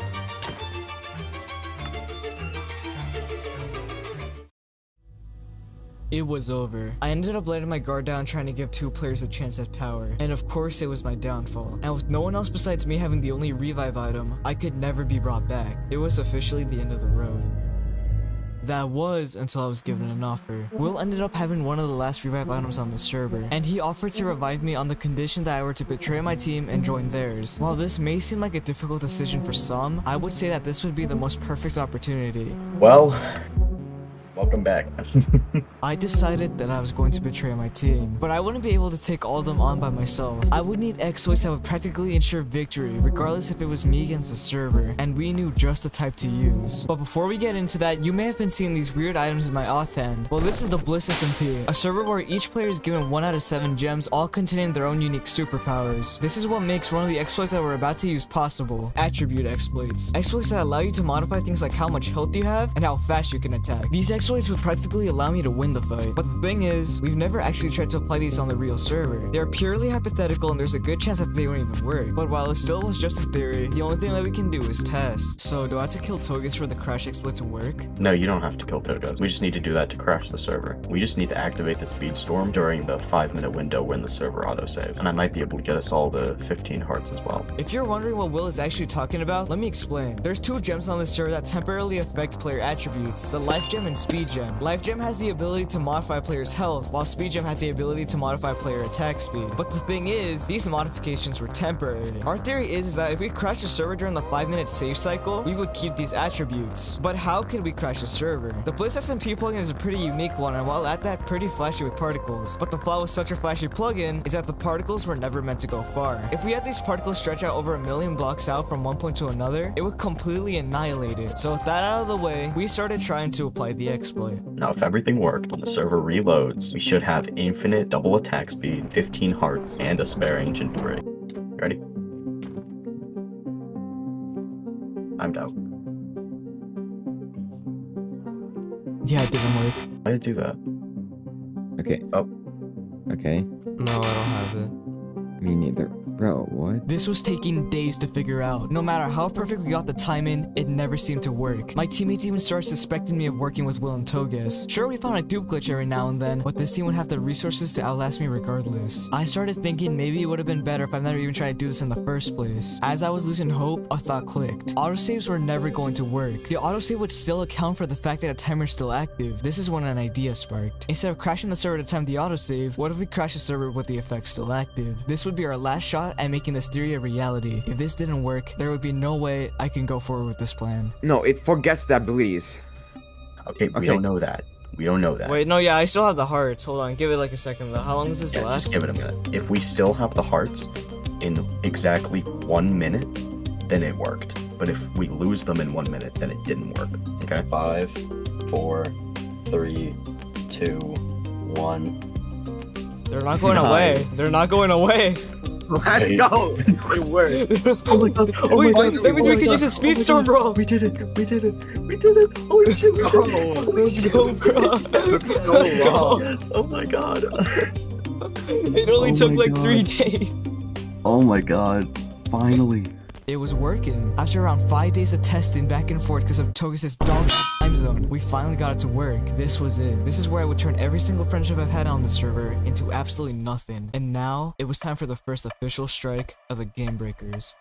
[SPEAKER 1] It was over. I ended up letting my guard down trying to give two players a chance at power. And of course it was my downfall. And with no one else besides me having the only revive item, I could never be brought back. It was officially the end of the road. That was until I was given an offer. Will ended up having one of the last revive items on the server, and he offered to revive me on the condition that I were to betray my team and join theirs. While this may seem like a difficult decision for some, I would say that this would be the most perfect opportunity.
[SPEAKER 3] Well, welcome back.
[SPEAKER 1] I decided that I was going to betray my team, but I wouldn't be able to take all of them on by myself. I would need exploits that would practically ensure victory, regardless if it was me against the server, and we knew just the type to use. But before we get into that, you may have been seeing these weird items in my offhand. Well, this is the Bliss SMP, a server where each player is given 1 out of 7 gems, all containing their own unique superpowers. This is what makes one of the exploits that we're about to use possible: attribute exploits. Exploits that allow you to modify things like how much health you have and how fast you can attack. These exploits would practically allow me to win the fight. But the thing is, we've never actually tried to apply these on the real server. They're purely hypothetical and there's a good chance that they won't even work. But while it still was just a theory, the only thing that we can do is test. So do I have to kill Togus for the crash exploit to work?
[SPEAKER 3] No, you don't have to kill Togus. We just need to do that to crash the server. We just need to activate the speedstorm during the 5-minute window when the server autosaves. And I might be able to get us all the 15 hearts as well.
[SPEAKER 1] If you're wondering what Will is actually talking about, let me explain. There's 2 gems on the server that temporarily affect player attributes: the life gem and speed Speed Gem. Life Gem has the ability to modify players' health, while Speed Gem had the ability to modify player attack speed. But the thing is, these modifications were temporary. Our theory is that if we crash the server during the 5-minute save cycle, we would keep these attributes. But how could we crash the server? The Bliss SMP plugin is a pretty unique one, and while at that, pretty flashy with particles. But the flaw with such a flashy plugin is that the particles were never meant to go far. If we had these particles stretch out over 1,000,000 blocks out from one point to another, it would completely annihilate it. So with that out of the way, we started trying to apply the exploit.
[SPEAKER 15] Now if everything worked, when the server reloads, we should have infinite double attack speed, 15 hearts, and a spare ancient debris. Ready? I'm down.
[SPEAKER 1] Yeah, it didn't work.
[SPEAKER 15] Why did it do that?
[SPEAKER 14] Okay.
[SPEAKER 15] Oh.
[SPEAKER 14] Okay.
[SPEAKER 1] No, I don't have it.
[SPEAKER 14] Me neither. Bro, what?
[SPEAKER 1] This was taking days to figure out. No matter how perfect we got the time in, it never seemed to work. My teammates even started suspecting me of working with Will and Togus. Sure, we found a dupe glitch every now and then, but this team would have the resources to outlast me regardless. I started thinking maybe it would have been better if I've never even tried to do this in the first place. As I was losing hope, a thought clicked. Autosaves were never going to work. The autosave would still account for the fact that a timer is still active. This is when an idea sparked. Instead of crashing the server to time the autosave, what if we crash the server with the effect still active? This would be our last shot at making this theory a reality. If this didn't work, there would be no way I can go forward with this plan.
[SPEAKER 16] No, it forgets that, please.
[SPEAKER 15] Okay, we don't know that. We don't know that.
[SPEAKER 1] Wait, no, yeah, I still have the hearts. Hold on, give it like a second though. How long does this last?
[SPEAKER 15] Just give it a minute. If we still have the hearts in exactly 1 minute, then it worked. But if we lose them in 1 minute, then it didn't work. Okay? 5, 4, 3, 2, 1.
[SPEAKER 1] They're not going away. They're not going away.
[SPEAKER 16] Let's go! It worked.
[SPEAKER 15] Oh my god. Oh my god.
[SPEAKER 1] That means we can use a speed storm, bro.
[SPEAKER 15] We did it. We did it. We did it. Holy shit.
[SPEAKER 1] Let's go, bro. Let's go.
[SPEAKER 15] Yes. Oh my god.
[SPEAKER 1] It only took like 3 days.
[SPEAKER 15] Oh my god. Finally.
[SPEAKER 1] It was working. After around 5 days of testing back and forth because of Togus' dog time zone, we finally got it to work. This was it. This is where I would turn every single friendship I've had on the server into absolutely nothing. And now, it was time for the first official strike of the Game Breakers.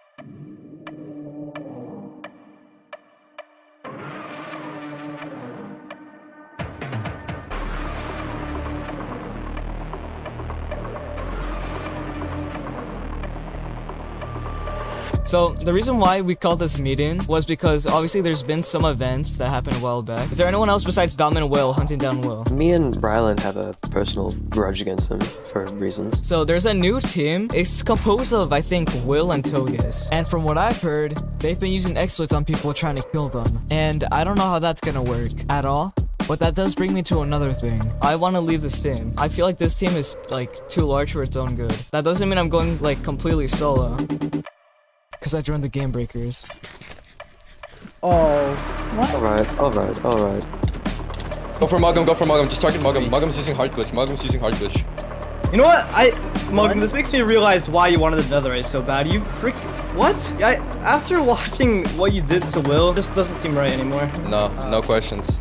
[SPEAKER 1] So, the reason why we called this meeting was because obviously there's been some events that happened a while back. Is there anyone else besides Dom and Will hunting down Will?
[SPEAKER 8] Me and Rylan have a personal grudge against him for reasons.
[SPEAKER 1] So, there's a new team. It's composed of, I think, Will and Togus. And from what I've heard, they've been using exploits on people trying to kill them. And I don't know how that's gonna work at all. But that does bring me to another thing. I want to leave this team. I feel like this team is, like, too large for its own good. That doesn't mean I'm going, like, completely solo. Because I joined the Game Breakers.
[SPEAKER 12] Oh.
[SPEAKER 8] What? Alright.
[SPEAKER 13] Go for Mugm, just target Mugm. Mugm's using hard glitch,
[SPEAKER 9] You know what? Mugm, this makes me realize why you wanted the netherite so bad. You what? After watching what you did to Will, this doesn't seem right anymore.
[SPEAKER 13] No questions.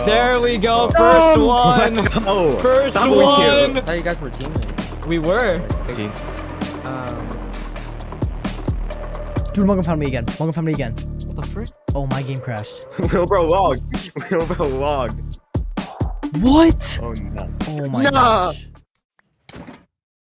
[SPEAKER 1] There we go, first one!
[SPEAKER 16] Let's go!
[SPEAKER 1] First
[SPEAKER 16] Double
[SPEAKER 1] one!
[SPEAKER 16] kill.
[SPEAKER 5] I thought you guys were teammates.
[SPEAKER 1] We were.
[SPEAKER 12] Dude, Mugm found me again.
[SPEAKER 1] What the frick?
[SPEAKER 12] Oh, my game crashed.
[SPEAKER 16] Wilbur logged. Wilbur logged.
[SPEAKER 12] What?
[SPEAKER 16] Oh no.
[SPEAKER 12] Oh my gosh.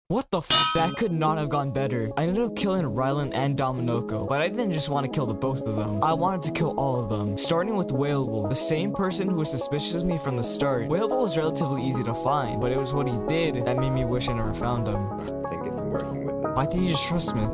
[SPEAKER 1] What the f? That could not have gone better. I ended up killing Rylan and Dominoco, but I didn't just want to kill the both of them. I wanted to kill all of them, starting with Whaleable, the same person who was suspicious of me from the start. Whaleable was relatively easy to find, but it was what he did that made me wish I never found him.
[SPEAKER 14] I think it's working with this.
[SPEAKER 1] Why did you just trust me?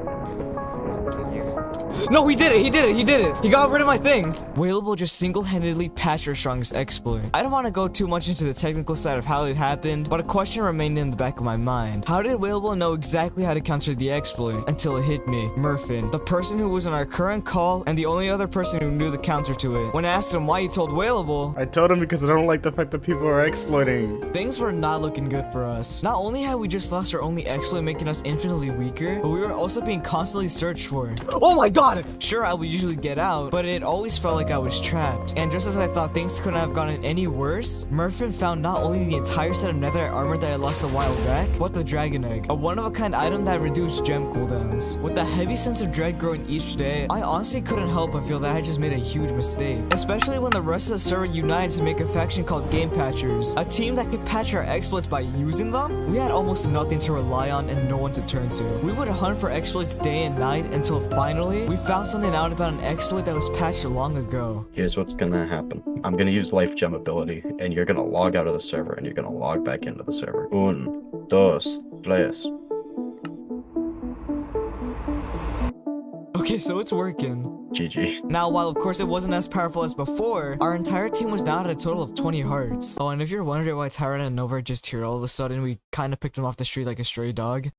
[SPEAKER 1] No, he did it! He got rid of my thing! Whaleable just single-handedly patched our strongest exploit. I don't want to go too much into the technical side of how it happened, but a question remained in the back of my mind. How did Whaleable know exactly how to counter the exploit until it hit me? Murphin, the person who was on our current call and the only other person who knew the counter to it. When I asked him why he told Whaleable,
[SPEAKER 4] I told him because I don't like the fact that people are exploiting.
[SPEAKER 1] Things were not looking good for us. Not only had we just lost our only exploit making us infinitely weaker, but we were also being constantly searched for. Oh my god! god! Sure, I would usually get out, but it always felt like I was trapped. And just as I thought things couldn't have gotten any worse, Murphin found not only the entire set of netherite armor that I lost a while back, but the dragon egg, a one-of-a-kind item that reduced gem cooldowns. With a heavy sense of dread growing each day, I honestly couldn't help but feel that I just made a huge mistake. Especially when the rest of the server united to make a faction called Game Patchers, a team that could patch our exploits by using them. We had almost nothing to rely on and no one to turn to. We would hunt for exploits day and night until finally, we found something out about an exploit that was patched long ago.
[SPEAKER 15] Here's what's gonna happen. I'm gonna use life gem ability, and you're gonna log out of the server, and you're gonna log back into the server. 1, 2, 3.
[SPEAKER 1] Okay, so it's working.
[SPEAKER 15] GG.
[SPEAKER 1] Now, while of course it wasn't as powerful as before, our entire team was now at a total of 20 hearts. Oh, and if you're wondering why Tyrant and Nova are just here all of a sudden, we kind of picked them off the street like a stray dog.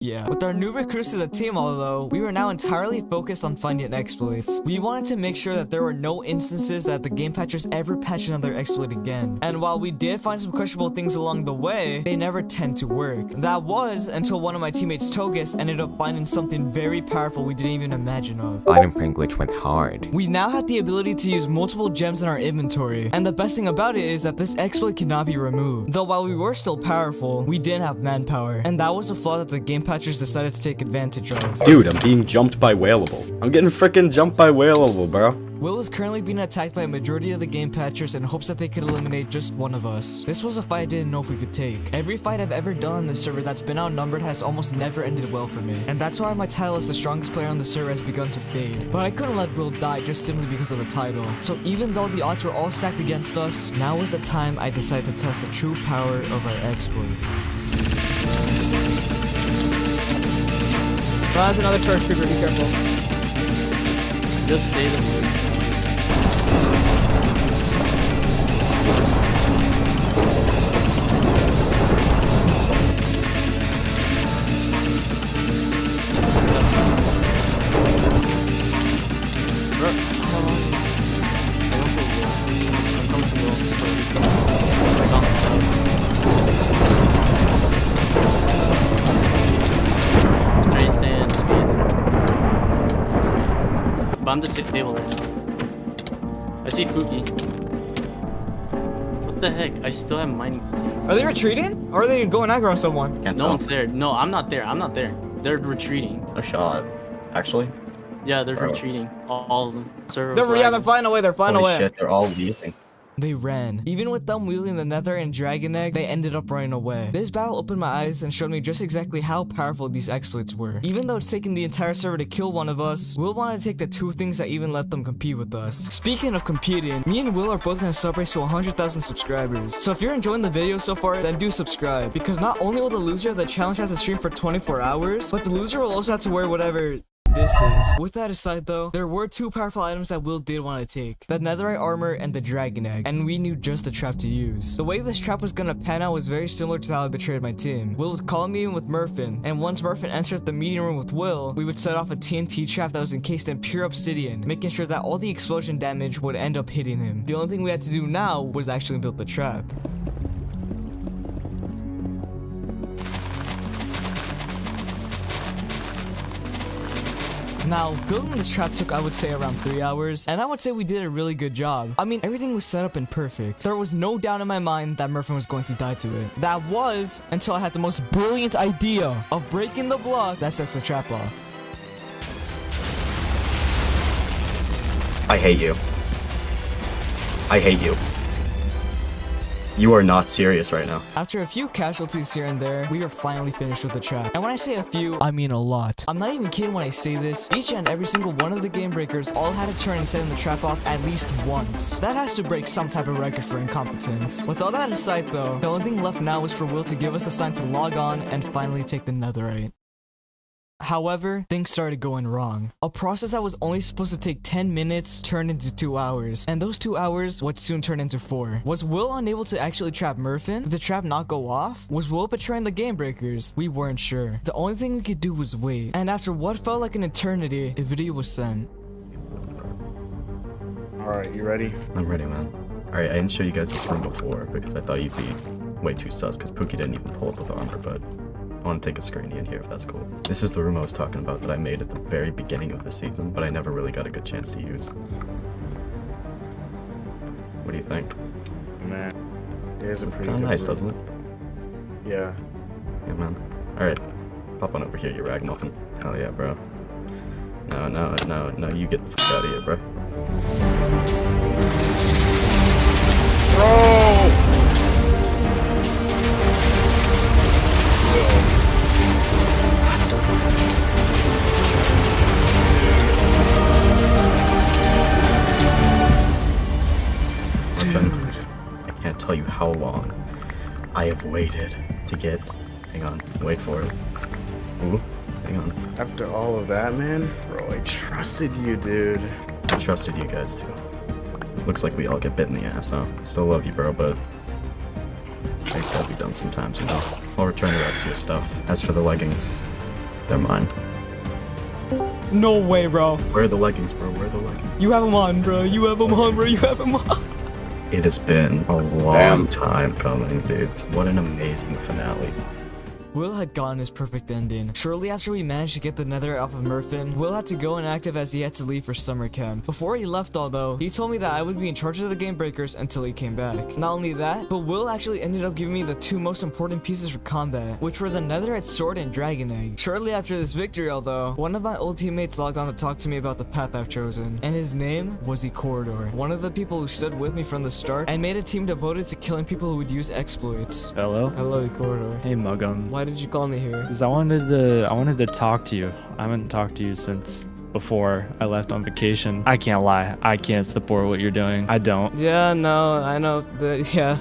[SPEAKER 1] Yeah. With our new recruits to the team, although, we were now entirely focused on finding exploits. We wanted to make sure that there were no instances that the game patchers ever patch another exploit again. And while we did find some questionable things along the way, they never tend to work. That was until one of my teammates, Togus, ended up finding something very powerful we didn't even imagine of.
[SPEAKER 17] Item frame glitch went hard.
[SPEAKER 1] We now had the ability to use multiple gems in our inventory, and the best thing about it is that this exploit cannot be removed. Though while we were still powerful, we didn't have manpower, and that was a flaw that the game patchers decided to take advantage of.
[SPEAKER 3] Dude, I'm being jumped by Whaleable. I'm getting freaking jumped by Whaleable, bro.
[SPEAKER 1] Will is currently being attacked by a majority of the game patchers in hopes that they could eliminate just one of us. This was a fight I didn't know if we could take. Every fight I've ever done on this server that's been outnumbered has almost never ended well for me, and that's why my title as the strongest player on the server has begun to fade. But I couldn't let Will die just simply because of a title. So even though the odds were all stacked against us, now was the time I decided to test the true power of our exploits.
[SPEAKER 9] Oh, that's another first creeper, be careful.
[SPEAKER 10] Just say the word. I'm just stable right now. I see Pookie. What the heck? I still have mining fatigue.
[SPEAKER 1] Are they retreating? Or are they going aggro on someone?
[SPEAKER 10] No one's there. No, I'm not there. I'm not there. They're retreating.
[SPEAKER 15] No shot. Actually?
[SPEAKER 10] Yeah, they're retreating. All of them.
[SPEAKER 1] They're flying away. They're flying away.
[SPEAKER 15] Holy shit, they're all leaving.
[SPEAKER 1] They ran. Even with them wielding the nether and dragon egg, they ended up running away. This battle opened my eyes and showed me just exactly how powerful these exploits were. Even though it's taken the entire server to kill one of us, Will wanted to take the two things that even let them compete with us. Speaking of competing, me and Will are both in a sub race to 100,000 subscribers. So if you're enjoying the video so far, then do subscribe, because not only will the loser of the challenge have to stream for 24 hours, but the loser will also have to wear whatever this is. With that aside though, there were two powerful items that Will did want to take. The netherite armor and the dragon egg, and we knew just the trap to use. The way this trap was gonna pan out was very similar to how I betrayed my team. Will would call a meeting with Murphin, and once Murphin entered the meeting room with Will, we would set off a TNT trap that was encased in pure obsidian, making sure that all the explosion damage would end up hitting him. The only thing we had to do now was actually build the trap. Now, building this trap took, I would say, around 3 hours, and I would say we did a really good job. I mean, everything was set up and perfect. There was no doubt in my mind that Murphin was going to die to it. That was until I had the most brilliant idea of breaking the block that sets the trap off.
[SPEAKER 15] I hate you. I hate you. You are not serious right now.
[SPEAKER 1] After a few casualties here and there, we are finally finished with the trap. And when I say a few, I mean a lot. I'm not even kidding when I say this. Each and every single one of the game breakers all had to turn and setting the trap off at least once. That has to break some type of record for incompetence. With all that aside though, the only thing left now was for Will to give us a sign to log on and finally take the netherite. However, things started going wrong. A process that was only supposed to take 10 minutes turned into 2 hours, and those 2 hours would soon turn into 4. Was Will unable to actually trap Murphin? Did the trap not go off? Was Will betraying the game breakers? We weren't sure. The only thing we could do was wait, and after what felt like an eternity, a video was sent.
[SPEAKER 3] Alright, you ready?
[SPEAKER 15] I'm ready, man. Alright, I didn't show you guys this room before because I thought you'd be way too sus because Pookie didn't even pull up with armor, but I want to take a screeny in here if that's cool. This is the room I was talking about that I made at the very beginning of the season, but I never really got a good chance to use. What do you think?
[SPEAKER 16] Man, it is a pretty
[SPEAKER 15] Kinda
[SPEAKER 16] good
[SPEAKER 15] nice,
[SPEAKER 16] room.
[SPEAKER 15] doesn't it?
[SPEAKER 16] Yeah.
[SPEAKER 15] Yeah, man. Alright. Pop on over here, you ragamuffin. Hell yeah, bro. No, you get the fuck out of here, bro. Murphin, I can't tell you how long I have waited to get... Hang on, wait for it. Ooh, hang on.
[SPEAKER 16] After all of that, man, bro, I trusted you, dude.
[SPEAKER 15] I trusted you guys too. Looks like we all get bit in the ass, huh? Still love you, bro, but things gotta be done sometimes, you know? I'll return the rest of your stuff. As for the leggings, they're mine.
[SPEAKER 1] No way, bro.
[SPEAKER 15] Where are the leggings, bro? Where are the leggings?
[SPEAKER 1] You have them on, bro. You have them on, bro. You have them on.
[SPEAKER 15] It has been a long time coming, dudes. What an amazing finale.
[SPEAKER 1] Will had gotten his perfect ending. Shortly after we managed to get the netherite off of Murphin, Will had to go inactive as he had to leave for summer camp. Before he left although, he told me that I would be in charge of the game breakers until he came back. Not only that, but Will actually ended up giving me the two most important pieces for combat, which were the netherite sword and dragon egg. Shortly after this victory although, one of my old teammates logged on to talk to me about the path I've chosen, and his name was the Corridor, one of the people who stood with me from the start and made a team devoted to killing people who would use exploits.
[SPEAKER 7] Hello?
[SPEAKER 1] Hello, Corridor.
[SPEAKER 7] Hey, Mugm.
[SPEAKER 1] Why did you call me here?
[SPEAKER 7] Because I wanted to talk to you. I haven't talked to you since before I left on vacation. I can't lie. I can't support what you're doing. I don't.
[SPEAKER 1] Yeah, no, I know.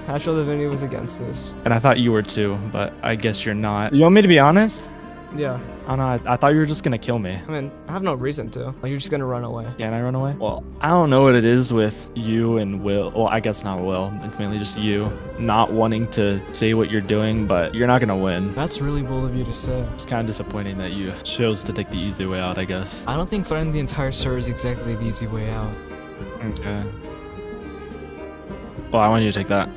[SPEAKER 1] Actual Divinity was against this.
[SPEAKER 7] And I thought you were too, but I guess you're not. You want me to be honest?
[SPEAKER 1] Yeah.
[SPEAKER 7] I don't know. I thought you were just gonna kill me.
[SPEAKER 1] I mean, I have no reason to. Like, you're just gonna run away.
[SPEAKER 7] Can I run away? Well, I don't know what it is with you and Will. Well, I guess not Will. It's mainly just you not wanting to say what you're doing, but you're not gonna win.
[SPEAKER 1] That's really bold of you to say.
[SPEAKER 7] It's kind of disappointing that you chose to take the easy way out, I guess.
[SPEAKER 1] I don't think fighting the entire server is exactly the easy way out.
[SPEAKER 7] Okay. Well, I want you to take that.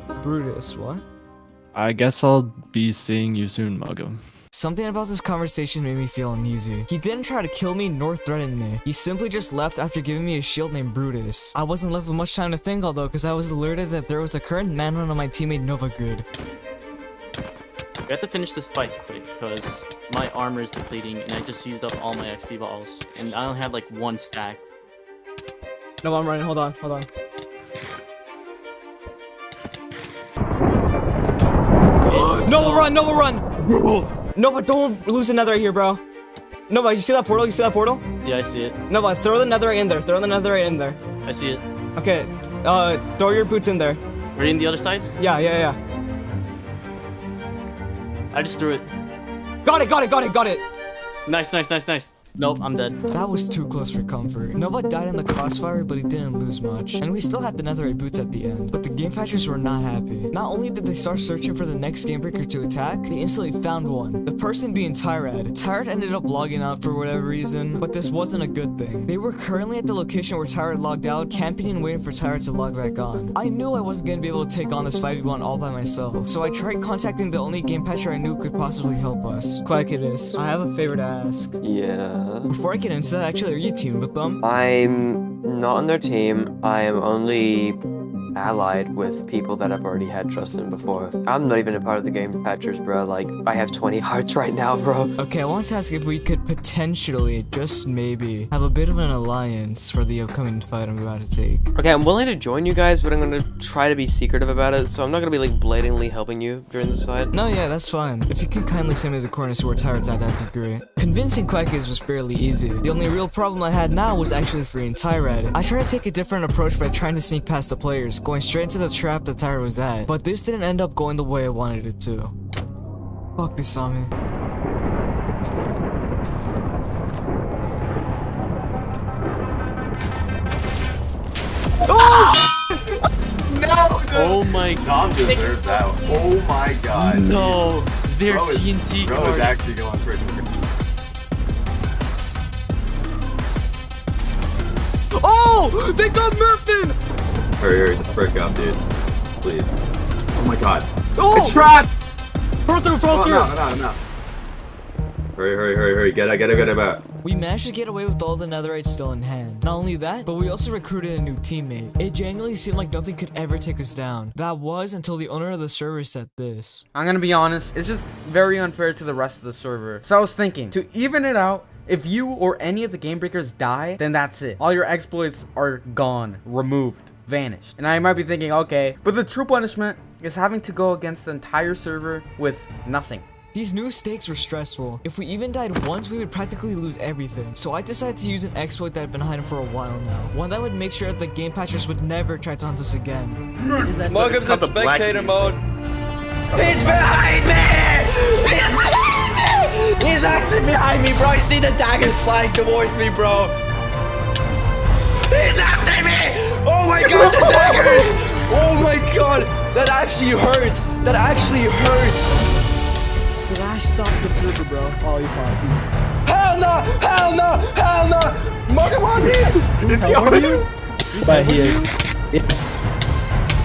[SPEAKER 1] What? Brutus, what?
[SPEAKER 7] I guess I'll be seeing you soon, Mugm.
[SPEAKER 1] Something about this conversation made me feel uneasy. He didn't try to kill me nor threaten me. He simply just left after giving me a shield named Brutus. I wasn't left with much time to think although, because I was alerted that there was a current manhunt on my teammate Novagrid.
[SPEAKER 10] We have to finish this fight quick because my armor is depleting and I just used up all my XP balls and I don't have like one stack.
[SPEAKER 1] No, I'm running. Hold on. Nova run! Nova, don't lose the netherite here, bro. Nova, you see that portal?
[SPEAKER 10] Yeah, I see it.
[SPEAKER 1] Nova, throw the netherite in there.
[SPEAKER 10] I see it.
[SPEAKER 1] Okay, throw your boots in there.
[SPEAKER 10] Are you in the other side?
[SPEAKER 1] Yeah.
[SPEAKER 10] I just threw it.
[SPEAKER 1] Got it.
[SPEAKER 10] Nice. Nope, I'm dead.
[SPEAKER 1] That was too close for comfort. Nova died in the crossfire, but he didn't lose much. And we still had the netherite boots at the end. But the game patchers were not happy. Not only did they start searching for the next game breaker to attack, they instantly found one. The person being Tyrad. Tyrad ended up logging out for whatever reason, but this wasn't a good thing. They were currently at the location where Tyrad logged out, camping and waiting for Tyrad to log back on. I knew I wasn't going to be able to take on this 5v1 all by myself, so I tried contacting the only game patcher I knew could possibly help us. Quackidus, I have a favor to ask.
[SPEAKER 8] Yeah.
[SPEAKER 1] Before I get into that, actually, are you teamed with them?
[SPEAKER 8] I'm not on their team. I am only allied with people that I've already had trust in before. I'm not even a part of the game patchers, bro. Like, I have 20 hearts right now, bro.
[SPEAKER 1] Okay, I want to ask if we could potentially, just maybe, have a bit of an alliance for the upcoming fight I'm about to take.
[SPEAKER 8] Okay, I'm willing to join you guys, but I'm gonna try to be secretive about it, so I'm not gonna be, like, blatantly helping you during this fight.
[SPEAKER 1] No, yeah, that's fine. If you can kindly send me the corners to where Tyrant's at, that'd be great. Convincing Quackies was fairly easy. The only real problem I had now was actually freeing Tyrad. I tried to take a different approach by trying to sneak past the players, going straight into the trap that Tyrad was at, but this didn't end up going the way I wanted it to. Fuck, they saw me.
[SPEAKER 16] Oh! No!
[SPEAKER 10] Oh my god.
[SPEAKER 16] Tom deserved that. Oh my god.
[SPEAKER 10] No! They're
[SPEAKER 16] Bro
[SPEAKER 10] TNT
[SPEAKER 16] Bro
[SPEAKER 10] card.
[SPEAKER 16] is actually going for it.
[SPEAKER 1] Oh! They got Murphin!
[SPEAKER 16] Hurry, just break up, dude. Please. Oh my god.
[SPEAKER 6] Oh!
[SPEAKER 17] It's trapped!
[SPEAKER 6] Throw through, throw through!
[SPEAKER 17] I'm out. Hurry. Get it back.
[SPEAKER 1] We managed to get away with all the netherite still in hand. Not only that, but we also recruited a new teammate. It genuinely seemed like nothing could ever take us down. That was until the owner of the server said this.
[SPEAKER 5] I'm gonna be honest, it's just very unfair to the rest of the server. So I was thinking, to even it out, if you or any of the game breakers die, then that's it. All your exploits are gone, removed, vanished. And I might be thinking, okay, but the true punishment is having to go against the entire server with nothing.
[SPEAKER 1] These new stakes were stressful. If we even died once, we would practically lose everything. So I decided to use an exploit that had been hiding for a while now. One that would make sure that the game patchers would never try to hunt us again.
[SPEAKER 13] Mugm's in spectator mode.
[SPEAKER 18] He's behind me! He's behind me! He's actually behind me, bro. I see the daggers flying towards me, bro. He's after me! Oh my god, the daggers! Oh my god, that actually hurts. That actually hurts.
[SPEAKER 9] Slash stop the server, bro. Oh, you paused.
[SPEAKER 18] Hell no! Hell no! Hell no! Mugm on me!
[SPEAKER 17] Is he on you?
[SPEAKER 9] But he is.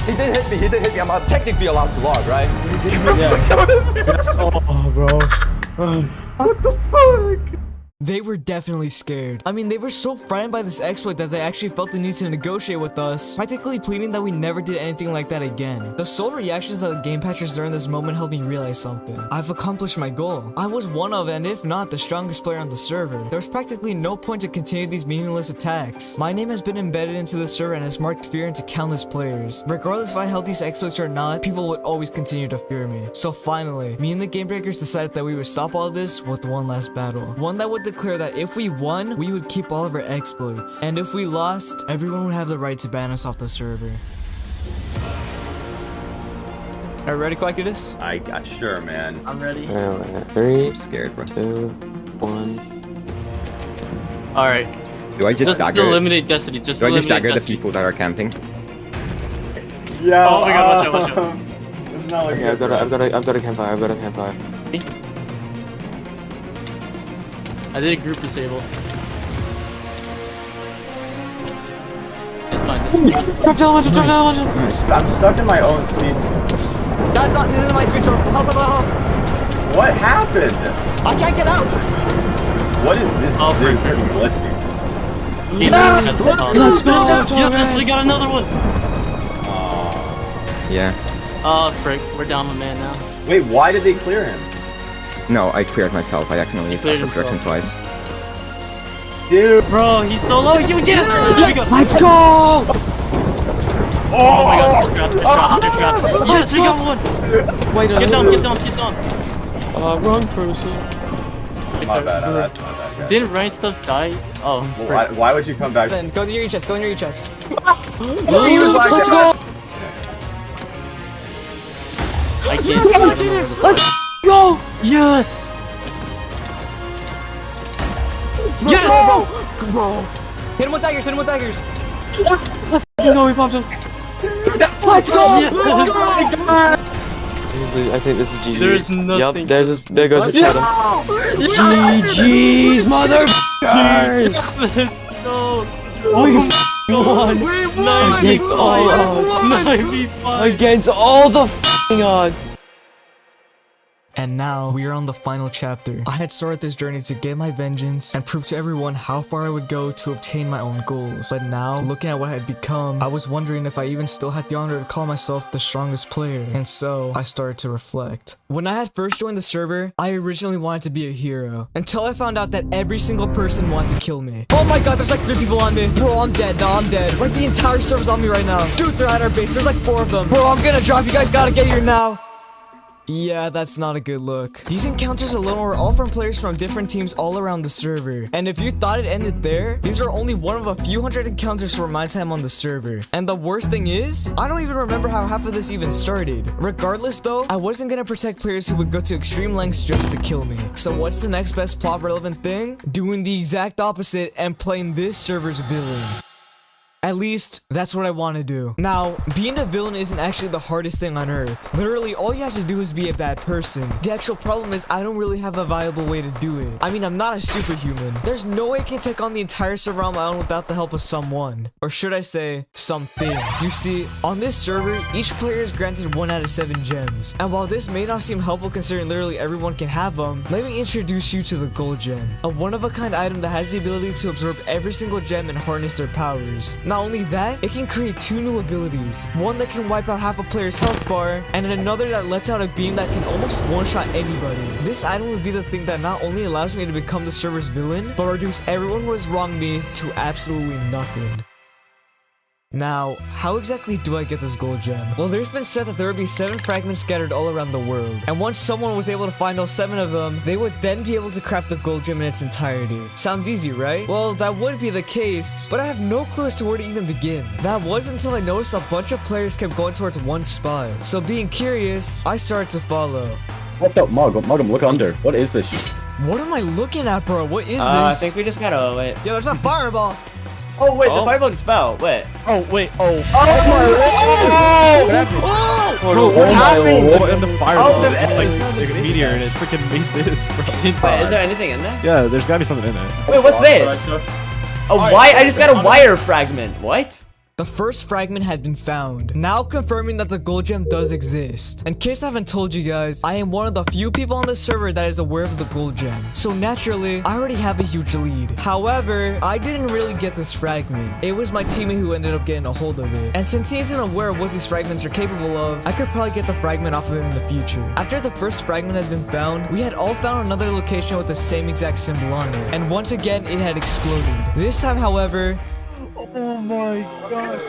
[SPEAKER 18] He didn't hit me. I'm technically allowed to log, right?
[SPEAKER 9] Yes. Oh, bro.
[SPEAKER 17] What the fuck?
[SPEAKER 1] They were definitely scared. I mean, they were so frightened by this exploit that they actually felt the need to negotiate with us, practically pleading that we never did anything like that again. The sole reactions of the game patchers during this moment helped me realize something. I've accomplished my goal. I was one of, and if not, the strongest player on the server. There's practically no point to continue these meaningless attacks. My name has been embedded into the server and has marked fear into countless players. Regardless if I held these exploits or not, people would always continue to fear me. So finally, me and the game breakers decided that we would stop all this with one last battle. One that would declare that if we won, we would keep all of our exploits. And if we lost, everyone would have the right to ban us off the server. Are you ready, Quackitus?
[SPEAKER 17] I got sure, man.
[SPEAKER 10] I'm ready.
[SPEAKER 8] Alright, 3,
[SPEAKER 14] I'm scared, bro.
[SPEAKER 8] 2, 1.
[SPEAKER 10] Alright.
[SPEAKER 14] Do I just dagger?
[SPEAKER 10] eliminate Destiny. Just
[SPEAKER 14] Do I just
[SPEAKER 10] eliminate
[SPEAKER 14] dagger the
[SPEAKER 10] Destiny.
[SPEAKER 14] people that are camping?
[SPEAKER 17] Yeah.
[SPEAKER 10] Oh my god, watch out.
[SPEAKER 17] It's not like
[SPEAKER 8] Okay, I've got a campfire.
[SPEAKER 10] I did a group disable. It's fine. This is
[SPEAKER 17] I'm stuck in my own seats.
[SPEAKER 1] That's not, this is my space, help.
[SPEAKER 17] What happened?
[SPEAKER 1] I can't get out.
[SPEAKER 17] What is this?
[SPEAKER 10] Oh,
[SPEAKER 17] This is glitchy.
[SPEAKER 10] Let's go! Yes, we got another one!
[SPEAKER 14] Yeah.
[SPEAKER 10] Oh, frick. We're down a man now.
[SPEAKER 17] Wait, why did they clear him?
[SPEAKER 14] No, I cleared myself. I accidentally used
[SPEAKER 10] cleared
[SPEAKER 14] that for protection twice.
[SPEAKER 17] Dude.
[SPEAKER 10] Bro, he's so low. You get it!
[SPEAKER 1] Yes, let's go!
[SPEAKER 10] Oh my god, good job. Yes, we got one!
[SPEAKER 8] Wait,
[SPEAKER 10] Get down.
[SPEAKER 8] Wrong person.
[SPEAKER 17] My bad, guys.
[SPEAKER 10] Didn't Ryan stuff die? Oh,
[SPEAKER 17] Well, why would you come back?
[SPEAKER 1] Then go near your chest,
[SPEAKER 8] Let's go!
[SPEAKER 10] I can't see it.
[SPEAKER 8] Let's go!
[SPEAKER 10] Yes!
[SPEAKER 1] Let's go, bro! Hit him with daggers!
[SPEAKER 8] No, he popped him.
[SPEAKER 1] Let's go!
[SPEAKER 10] Yes.
[SPEAKER 8] I think this is GG.
[SPEAKER 10] There's nothing.
[SPEAKER 8] Yep, there goes his item. GG's, motherfuckers!
[SPEAKER 10] Let's go!
[SPEAKER 8] We won!
[SPEAKER 1] We won!
[SPEAKER 8] Against all odds!
[SPEAKER 10] 9v5!
[SPEAKER 8] Against all the f***ing odds!
[SPEAKER 1] And now, we are on the final chapter. I had started this journey to get my vengeance and prove to everyone how far I would go to obtain my own goals. But now, looking at what I had become, I was wondering if I even still had the honor to call myself the strongest player. And so, I started to reflect. When I had first joined the server, I originally wanted to be a hero. Until I found out that every single person wanted to kill me. Oh my god, there's like 3 people on me. Bro, I'm dead. No, I'm dead. Like the entire server's on me right now. Dude, they're at our base. There's like 4 of them. Bro, I'm gonna drop. You guys gotta get here now. Yeah, that's not a good look. These encounters alone were all from players from different teams all around the server. And if you thought it ended there, these are only one of a few hundred encounters for my time on the server. And the worst thing is, I don't even remember how half of this even started. Regardless though, I wasn't gonna protect players who would go to extreme lengths just to kill me. So what's the next best plot relevant thing? Doing the exact opposite and playing this server's Villian. At least, that's what I want to do. Now, being a villain isn't actually the hardest thing on earth. Literally, all you have to do is be a bad person. The actual problem is I don't really have a viable way to do it. I mean, I'm not a superhuman. There's no way I can take on the entire server on my own without the help of someone. Or should I say, something. You see, on this server, each player is granted 1 out of 7 gems. And while this may not seem helpful considering literally everyone can have them, let me introduce you to the gold gem. A one-of-a-kind item that has the ability to absorb every single gem and harness their powers. Not only that, it can create 2 new abilities. One that can wipe out half a player's health bar, and another that lets out a beam that can almost one-shot anybody. This item would be the thing that not only allows me to become the server's villain, but reduce everyone who has wronged me to absolutely nothing. Now, how exactly do I get this gold gem? Well, there's been said that there would be 7 fragments scattered all around the world, and once someone was able to find all 7 of them, they would then be able to craft the gold gem in its entirety. Sounds easy, right? Well, that would be the case, but I have no clue as to where to even begin. That was until I noticed a bunch of players kept going towards one spot. So being curious, I started to follow.
[SPEAKER 3] What the Mugm, look under. What is this shit?
[SPEAKER 1] What am I looking at, bro? What is this?
[SPEAKER 2] I think we just gotta wait.
[SPEAKER 1] Yo, there's a fireball!
[SPEAKER 2] Oh wait, the fireball just fell. Wait.
[SPEAKER 4] Oh wait. Oh.
[SPEAKER 2] What happened?
[SPEAKER 4] Bro, what happened?
[SPEAKER 7] What in the fireball?
[SPEAKER 2] Oh,
[SPEAKER 7] It's like a meteor and it freaking made this, bro.
[SPEAKER 2] Wait, is there anything in there?
[SPEAKER 7] Yeah, there's gotta be something in there.
[SPEAKER 2] Wait, what's this? A wire? I just got a wire fragment. What?
[SPEAKER 1] The first fragment had been found, now confirming that the gold gem does exist. In case I haven't told you guys, I am one of the few people on the server that is aware of the gold gem. So naturally, I already have a huge lead. However, I didn't really get this fragment. It was my teammate who ended up getting a hold of it. And since he isn't aware of what these fragments are capable of, I could probably get the fragment off of him in the future. After the first fragment had been found, we had all found another location with the same exact symbol on it. And once again, it had exploded. This time, however,
[SPEAKER 4] Oh my gosh.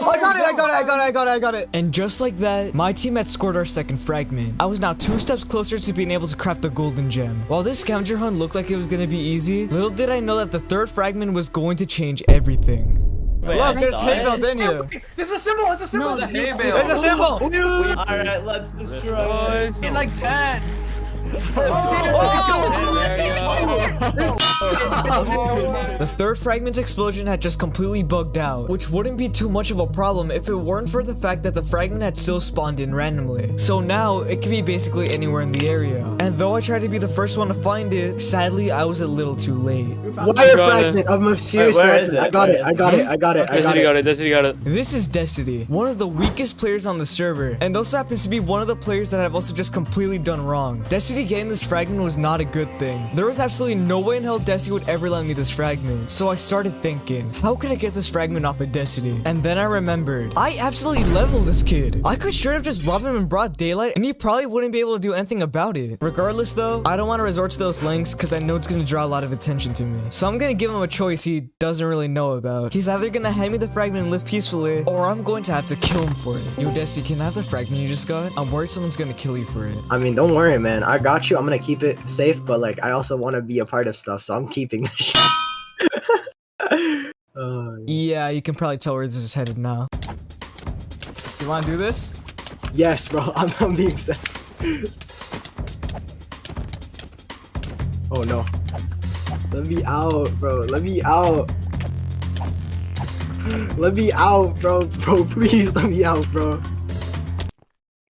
[SPEAKER 1] I got it. And just like that, my team had scored our second fragment. I was now 2 steps closer to being able to craft the golden gem. While this scavenger hunt looked like it was gonna be easy, little did I know that the third fragment was going to change everything.
[SPEAKER 2] Wait,
[SPEAKER 1] look, there's hay bales in here.
[SPEAKER 4] There's a symbol. It's a symbol.
[SPEAKER 11] No,
[SPEAKER 4] hay
[SPEAKER 11] bale.
[SPEAKER 1] There's a symbol.
[SPEAKER 2] Alright, let's destroy it.
[SPEAKER 4] In like 10.
[SPEAKER 1] The third fragment's explosion had just completely bugged out, which wouldn't be too much of a problem if it weren't for the fact that the fragment had still spawned in randomly. So now, it could be basically anywhere in the area. And though I tried to be the first one to find it, sadly, I was a little too late.
[SPEAKER 12] Wire fragment of my serious fragment. I got it.
[SPEAKER 1] This is Decity, one of the weakest players on the server, and also happens to be one of the players that I've also just completely done wrong. Decity getting this fragment was not a good thing. There was absolutely no way in hell Decity would ever lend me this fragment, so I started thinking, how could I get this fragment off of Decity? And then I remembered, I absolutely leveled this kid. I could straight up just rob him in broad daylight, and he probably wouldn't be able to do anything about it. Regardless though, I don't want to resort to those lengths because I know it's going to draw a lot of attention to me. So I'm going to give him a choice he doesn't really know about. He's either going to hand me the fragment and live peacefully, or I'm going to have to kill him for it. Yo, Desi, can I have the fragment you just got? I'm worried someone's going to kill you for it.
[SPEAKER 12] I mean, don't worry, man. I got you. I'm gonna keep it safe, but like, I also want to be a part of stuff, so I'm keeping this shit.
[SPEAKER 1] Yeah, you can probably tell where this is headed now. You want to do this?
[SPEAKER 12] Yes, bro. I'm being set. Oh no. Let me out, bro. Let me out. Let me out, bro. Bro, please let me out, bro.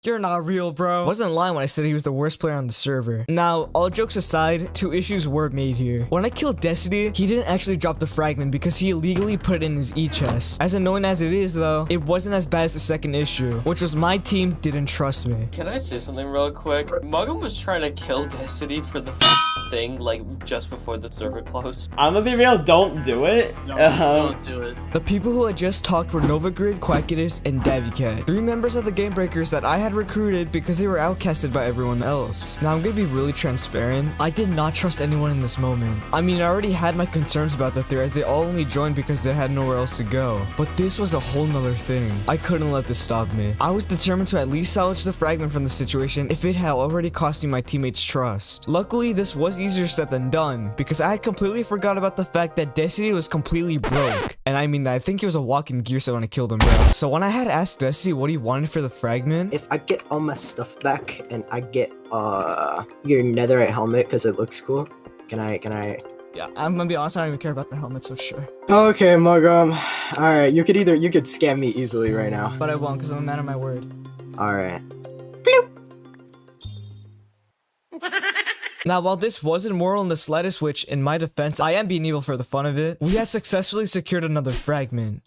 [SPEAKER 1] You're not real, bro. I wasn't lying when I said he was the worst player on the server. Now, all jokes aside, 2 issues were made here. When I killed Decity, he didn't actually drop the fragment because he illegally put it in his e-chest. As annoying as it is though, it wasn't as bad as the second issue, which was my team didn't trust me.
[SPEAKER 8] Can I say something real quick? Mugm was trying to kill Decity for the thing, like, just before the server closed.
[SPEAKER 2] I'm gonna be real, don't do it.
[SPEAKER 10] Don't do it.
[SPEAKER 1] The people who had just talked were Novagrid, Quackitus, and Davicat. 3 members of the Game Breakers that I had recruited because they were outcasted by everyone else. Now I'm gonna be really transparent. I did not trust anyone in this moment. I mean, I already had my concerns about the 3 as they all only joined because they had nowhere else to go. But this was a whole nother thing. I couldn't let this stop me. I was determined to at least salvage the fragment from the situation if it had already cost me my teammates' trust. Luckily, this was easier said than done because I had completely forgot about the fact that Decity was completely broke. And I mean, I think he was a walking gear set when I killed him, bro. So when I had asked Decity what he wanted for the fragment,
[SPEAKER 12] if I get all my stuff back and I get your netherite helmet because it looks cool, can I
[SPEAKER 1] Yeah, I'm gonna be honest, I don't even care about the helmet, so sure.
[SPEAKER 12] Okay, Mugm. Alright, you could scam me easily right now.
[SPEAKER 1] But I won't, because I'm a man of my word.
[SPEAKER 12] Alright.
[SPEAKER 1] Now, while this wasn't moral in the slightest, which, in my defense, I am being evil for the fun of it, we had successfully secured another fragment.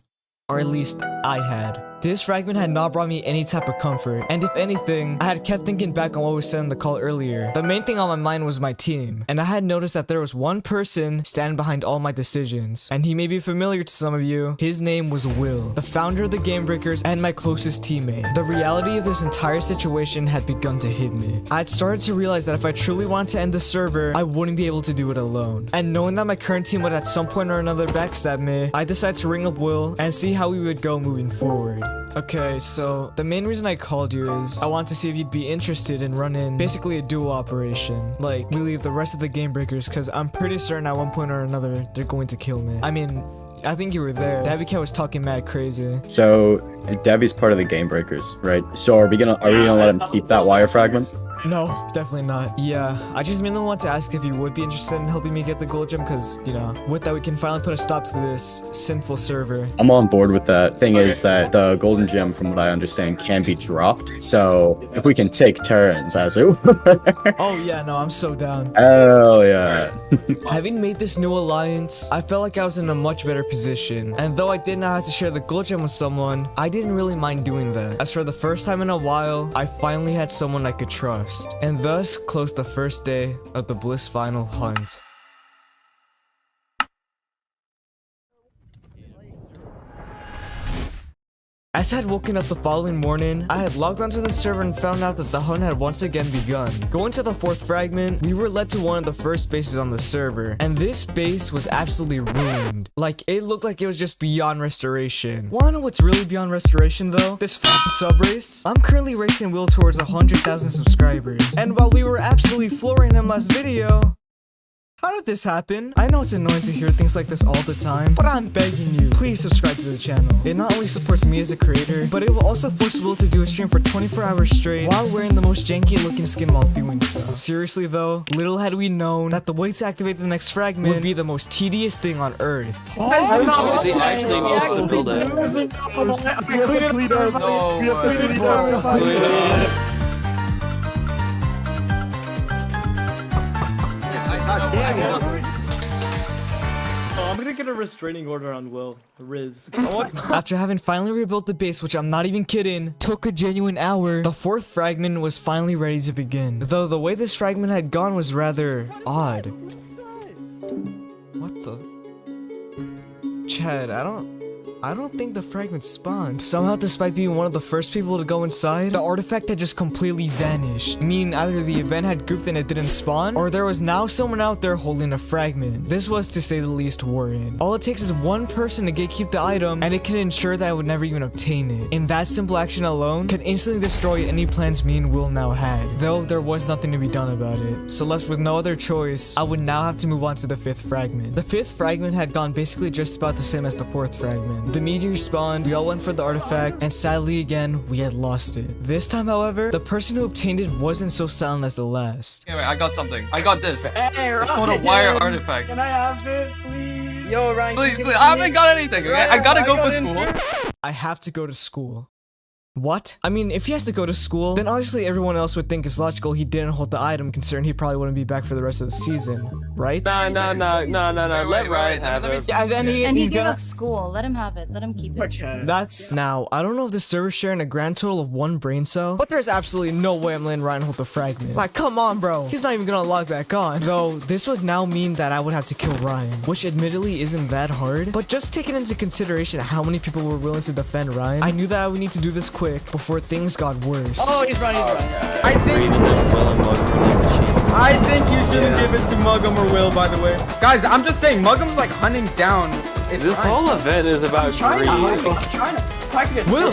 [SPEAKER 1] Or at least, I had. This fragment had not brought me any type of comfort, and if anything, I had kept thinking back on what was said in the call earlier. The main thing on my mind was my team, and I had noticed that there was one person standing behind all my decisions, and he may be familiar to some of you. His name was Will, the founder of the Game Breakers and my closest teammate. The reality of this entire situation had begun to hit me. I had started to realize that if I truly wanted to end the server, I wouldn't be able to do it alone. And knowing that my current team would at some point or another backstab me, I decided to ring up Will and see how we would go moving forward. Okay, so the main reason I called you is I want to see if you'd be interested in running basically a duel operation. Like, we leave the rest of the Game Breakers, because I'm pretty certain at one point or another they're going to kill me. I mean, I think you were there. Davy Cat was talking mad crazy.
[SPEAKER 3] So Davvy's part of the Game Breakers, right? So are we gonna let him keep that wire fragment?
[SPEAKER 1] No, definitely not. Yeah, I just mainly want to ask if you would be interested in helping me get the gold gem, because, you know, with that we can finally put a stop to this sinful server.
[SPEAKER 3] I'm on board with that. Thing is that the golden gem, from what I understand, can be dropped. So if we can take Terrans as it were.
[SPEAKER 1] Oh yeah, no, I'm so down.
[SPEAKER 3] Hell yeah.
[SPEAKER 1] Having made this new alliance, I felt like I was in a much better position. And though I did not have to share the gold gem with someone, I didn't really mind doing that. As for the first time in a while, I finally had someone I could trust. And thus closed the first day of the Bliss final hunt. As I had woken up the following morning, I had logged onto the server and found out that the hunt had once again begun. Going to the 4th fragment, we were led to one of the first bases on the server, and this base was absolutely ruined. Like, it looked like it was just beyond restoration. Wanna know what's really beyond restoration though? This f***ing sub race? I'm currently racing Will towards 100,000 subscribers, and while we were absolutely flooring him last video, how did this happen? I know it's annoying to hear things like this all the time, but I'm begging you, please subscribe to the channel. It not only supports me as a creator, but it will also force Will to do a stream for 24 hours straight while wearing the most janky looking skin while doing so. Seriously though, little had we known that the way to activate the next fragment would be the most tedious thing on earth.
[SPEAKER 8] They actually needs to build it.
[SPEAKER 9] Oh, I'm gonna get a restraining order on Will. Riz.
[SPEAKER 1] After having finally rebuilt the base, which I'm not even kidding, took a genuine hour, the 4th fragment was finally ready to begin. Though the way this fragment had gone was rather odd. What the? Chad, I don't think the fragment spawned. Somehow, despite being one of the first people to go inside, the artifact had just completely vanished. Meaning either the event had goofed and it didn't spawn, or there was now someone out there holding a fragment. This was, to say the least, worrying. All it takes is one person to gatekeep the item, and it can ensure that I would never even obtain it. And that simple action alone could instantly destroy any plans me and Will now had. Though there was nothing to be done about it. So left with no other choice, I would now have to move on to the 5th fragment. The 5th fragment had gone basically just about the same as the 4th fragment. The meteor spawned, we all went for the artifact, and sadly again, we had lost it. This time, however, the person who obtained it wasn't so silent as the last.
[SPEAKER 19] Okay, wait, I got something. I got this.
[SPEAKER 9] Hey,
[SPEAKER 19] it's called a wire artifact.
[SPEAKER 9] Can I have it, please?
[SPEAKER 19] Yo, Ryan. Please, I haven't got anything, okay? I gotta go to school.
[SPEAKER 1] I have to go to school. What? I mean, if he has to go to school, then obviously everyone else would think it's logical he didn't hold the item, considering he probably wouldn't be back for the rest of the season, right?
[SPEAKER 8] No. Let Ryan have it.
[SPEAKER 1] Yeah, and
[SPEAKER 11] he gave up school. Let him have it. Let him keep it.
[SPEAKER 1] That's... Now, I don't know if the server's sharing a grand total of 1 brain cell, but there's absolutely no way I'm letting Ryan hold the fragment. Like, come on, bro. He's not even gonna log back on. Though, this would now mean that I would have to kill Ryan, which admittedly isn't that hard, but just taking into consideration how many people were willing to defend Ryan, I knew that I would need to do this quick before things got worse.
[SPEAKER 9] Oh, he's running.
[SPEAKER 19] I think you shouldn't give it to Mugm or Will, by the way. Guys, I'm just saying, Mugm's like hunting down.
[SPEAKER 8] This whole event is about greed.
[SPEAKER 1] Will!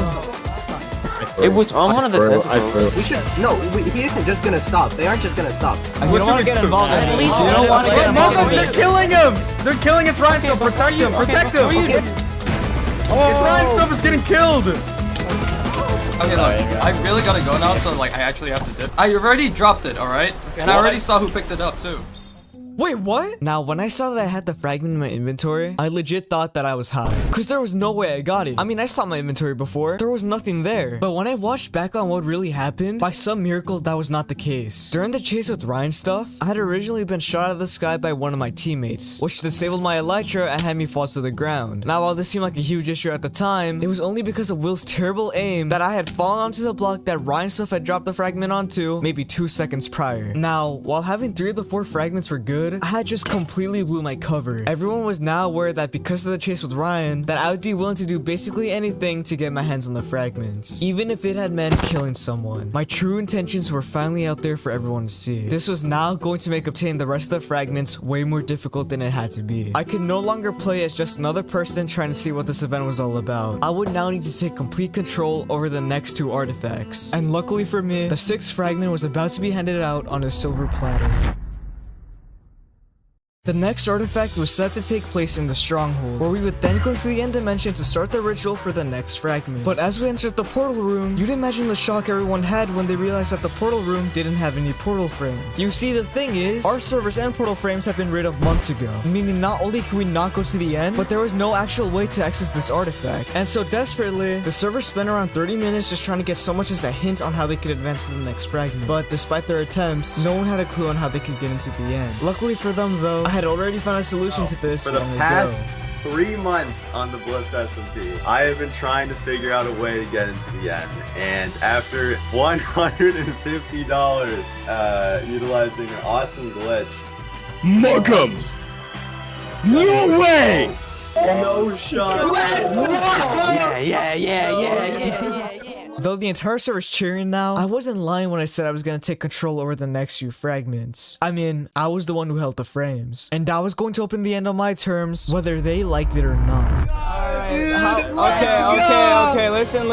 [SPEAKER 8] It was on one of the tentacles.
[SPEAKER 18] We should. No, he isn't just gonna stop. They aren't just gonna stop.
[SPEAKER 1] You don't want to get involved in it. You don't want to get involved in it.
[SPEAKER 19] They're killing him! They're killing his Ryan stuff. Protect him! Protect him! His Ryan stuff is getting killed! Okay, look, I really gotta go now, so like I actually have to dip. I've already dropped it, alright? And I already saw who picked it up too.
[SPEAKER 1] Wait, what? Now, when I saw that I had the fragment in my inventory, I legit thought that I was high. Cause there was no way I got it. I mean, I saw my inventory before. There was nothing there. But when I watched back on what really happened, by some miracle, that was not the case. During the chase with Ryan stuff, I had originally been shot out of the sky by one of my teammates, which disabled my elytra and had me fall to the ground. Now, while this seemed like a huge issue at the time, it was only because of Will's terrible aim that I had fallen onto the block that Ryan stuff had dropped the fragment onto maybe 2 seconds prior. Now, while having 3 of the 4 fragments were good, I had just completely blew my cover. Everyone was now aware that because of the chase with Ryan, that I would be willing to do basically anything to get my hands on the fragments, even if it had meant killing someone. My true intentions were finally out there for everyone to see. This was now going to make obtaining the rest of the fragments way more difficult than it had to be. I could no longer play as just another person trying to see what this event was all about. I would now need to take complete control over the next 2 artifacts. And luckily for me, the 6th fragment was about to be handed out on a silver platter. The next artifact was set to take place in the stronghold, where we would then go into the end dimension to start the ritual for the next fragment. But as we entered the portal room, you'd imagine the shock everyone had when they realized that the portal room didn't have any portal frames. You see, the thing is, our servers and portal frames have been rid of months ago, meaning not only could we not go to the end, but there was no actual way to access this artifact. And so desperately, the servers spent around 30 minutes just trying to get so much as a hint on how they could advance to the next fragment. But despite their attempts, no one had a clue on how they could get into the end. Luckily for them though, I had already found a solution to this
[SPEAKER 17] For the
[SPEAKER 1] long
[SPEAKER 17] past
[SPEAKER 1] ago.
[SPEAKER 17] 3 months on the Bliss SMP, I have been trying to figure out a way to get into the end. And after $150 utilizing an awesome glitch.
[SPEAKER 15] Mugm! No way!
[SPEAKER 17] No shot.
[SPEAKER 8] Yeah.
[SPEAKER 1] Though the entire server is cheering now, I wasn't lying when I said I was gonna take control over the next few fragments. I mean, I was the one who held the frames, and I was going to open the end on my terms, whether they liked it or not. Okay, listen.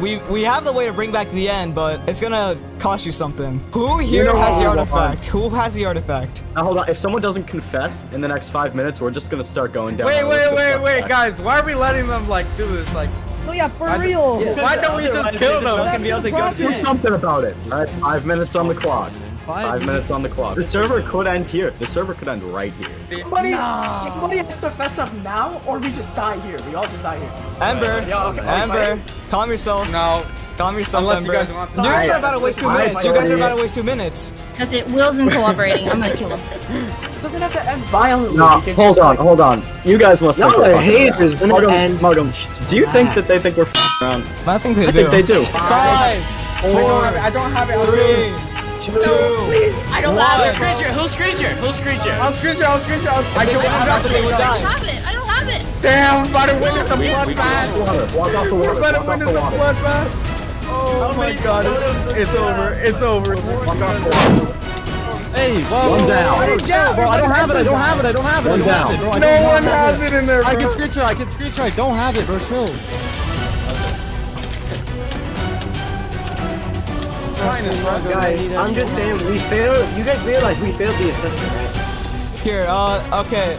[SPEAKER 1] We have the way to bring back the end, but it's gonna cost you something. Who here has the artifact? Who has the artifact?
[SPEAKER 3] Now hold on, if someone doesn't confess in the next 5 minutes, we're just gonna start going down.
[SPEAKER 19] Wait, guys, why are we letting them like do this? Like,
[SPEAKER 12] No, yeah, for real.
[SPEAKER 19] why don't we just kill them?
[SPEAKER 3] Do something about it. Alright, 5 minutes on the clock. 5 minutes on the clock. The server could end here. The server could end right here.
[SPEAKER 4] Somebody has to fess up now, or we just die here. We all just die here.
[SPEAKER 1] Ember,
[SPEAKER 4] Ember,
[SPEAKER 1] calm yourself.
[SPEAKER 19] No.
[SPEAKER 1] Calm yourself,
[SPEAKER 19] Unless
[SPEAKER 1] Ember.
[SPEAKER 19] you guys want to.
[SPEAKER 1] You guys are about to waste 2 minutes. You guys are about to waste 2 minutes.
[SPEAKER 11] That's it. Will's in cooperating. I'm gonna kill him.
[SPEAKER 4] This doesn't have to end violently.
[SPEAKER 3] No, hold on. You guys must think
[SPEAKER 12] Y'all are
[SPEAKER 3] we're fucking
[SPEAKER 12] haters.
[SPEAKER 3] around. Mugm, do you think that they think we're f***ing around?
[SPEAKER 1] I think they do.
[SPEAKER 3] I think they do.
[SPEAKER 1] 5, 4,
[SPEAKER 19] I don't have it.
[SPEAKER 1] 3, 2,
[SPEAKER 8] I don't have it. Who's Screecher?
[SPEAKER 19] I'll screen you.
[SPEAKER 1] I don't have it. They would
[SPEAKER 11] I
[SPEAKER 1] die.
[SPEAKER 11] don't have it. I don't have it.
[SPEAKER 19] Damn, we're about to win this bloodbath.
[SPEAKER 3] Walk off the water.
[SPEAKER 19] We're about to win this bloodbath. Oh my god, it's over.
[SPEAKER 3] Walk off the water.
[SPEAKER 7] Hey, whoa.
[SPEAKER 3] One down.
[SPEAKER 7] Bro, I don't have it.
[SPEAKER 3] One down.
[SPEAKER 19] No one has it in there, bro.
[SPEAKER 7] I can screenshot. I don't have it, bro. Chill.
[SPEAKER 12] Guys, I'm just saying, we failed. You guys realize we failed the assessment, right?
[SPEAKER 1] Here, okay.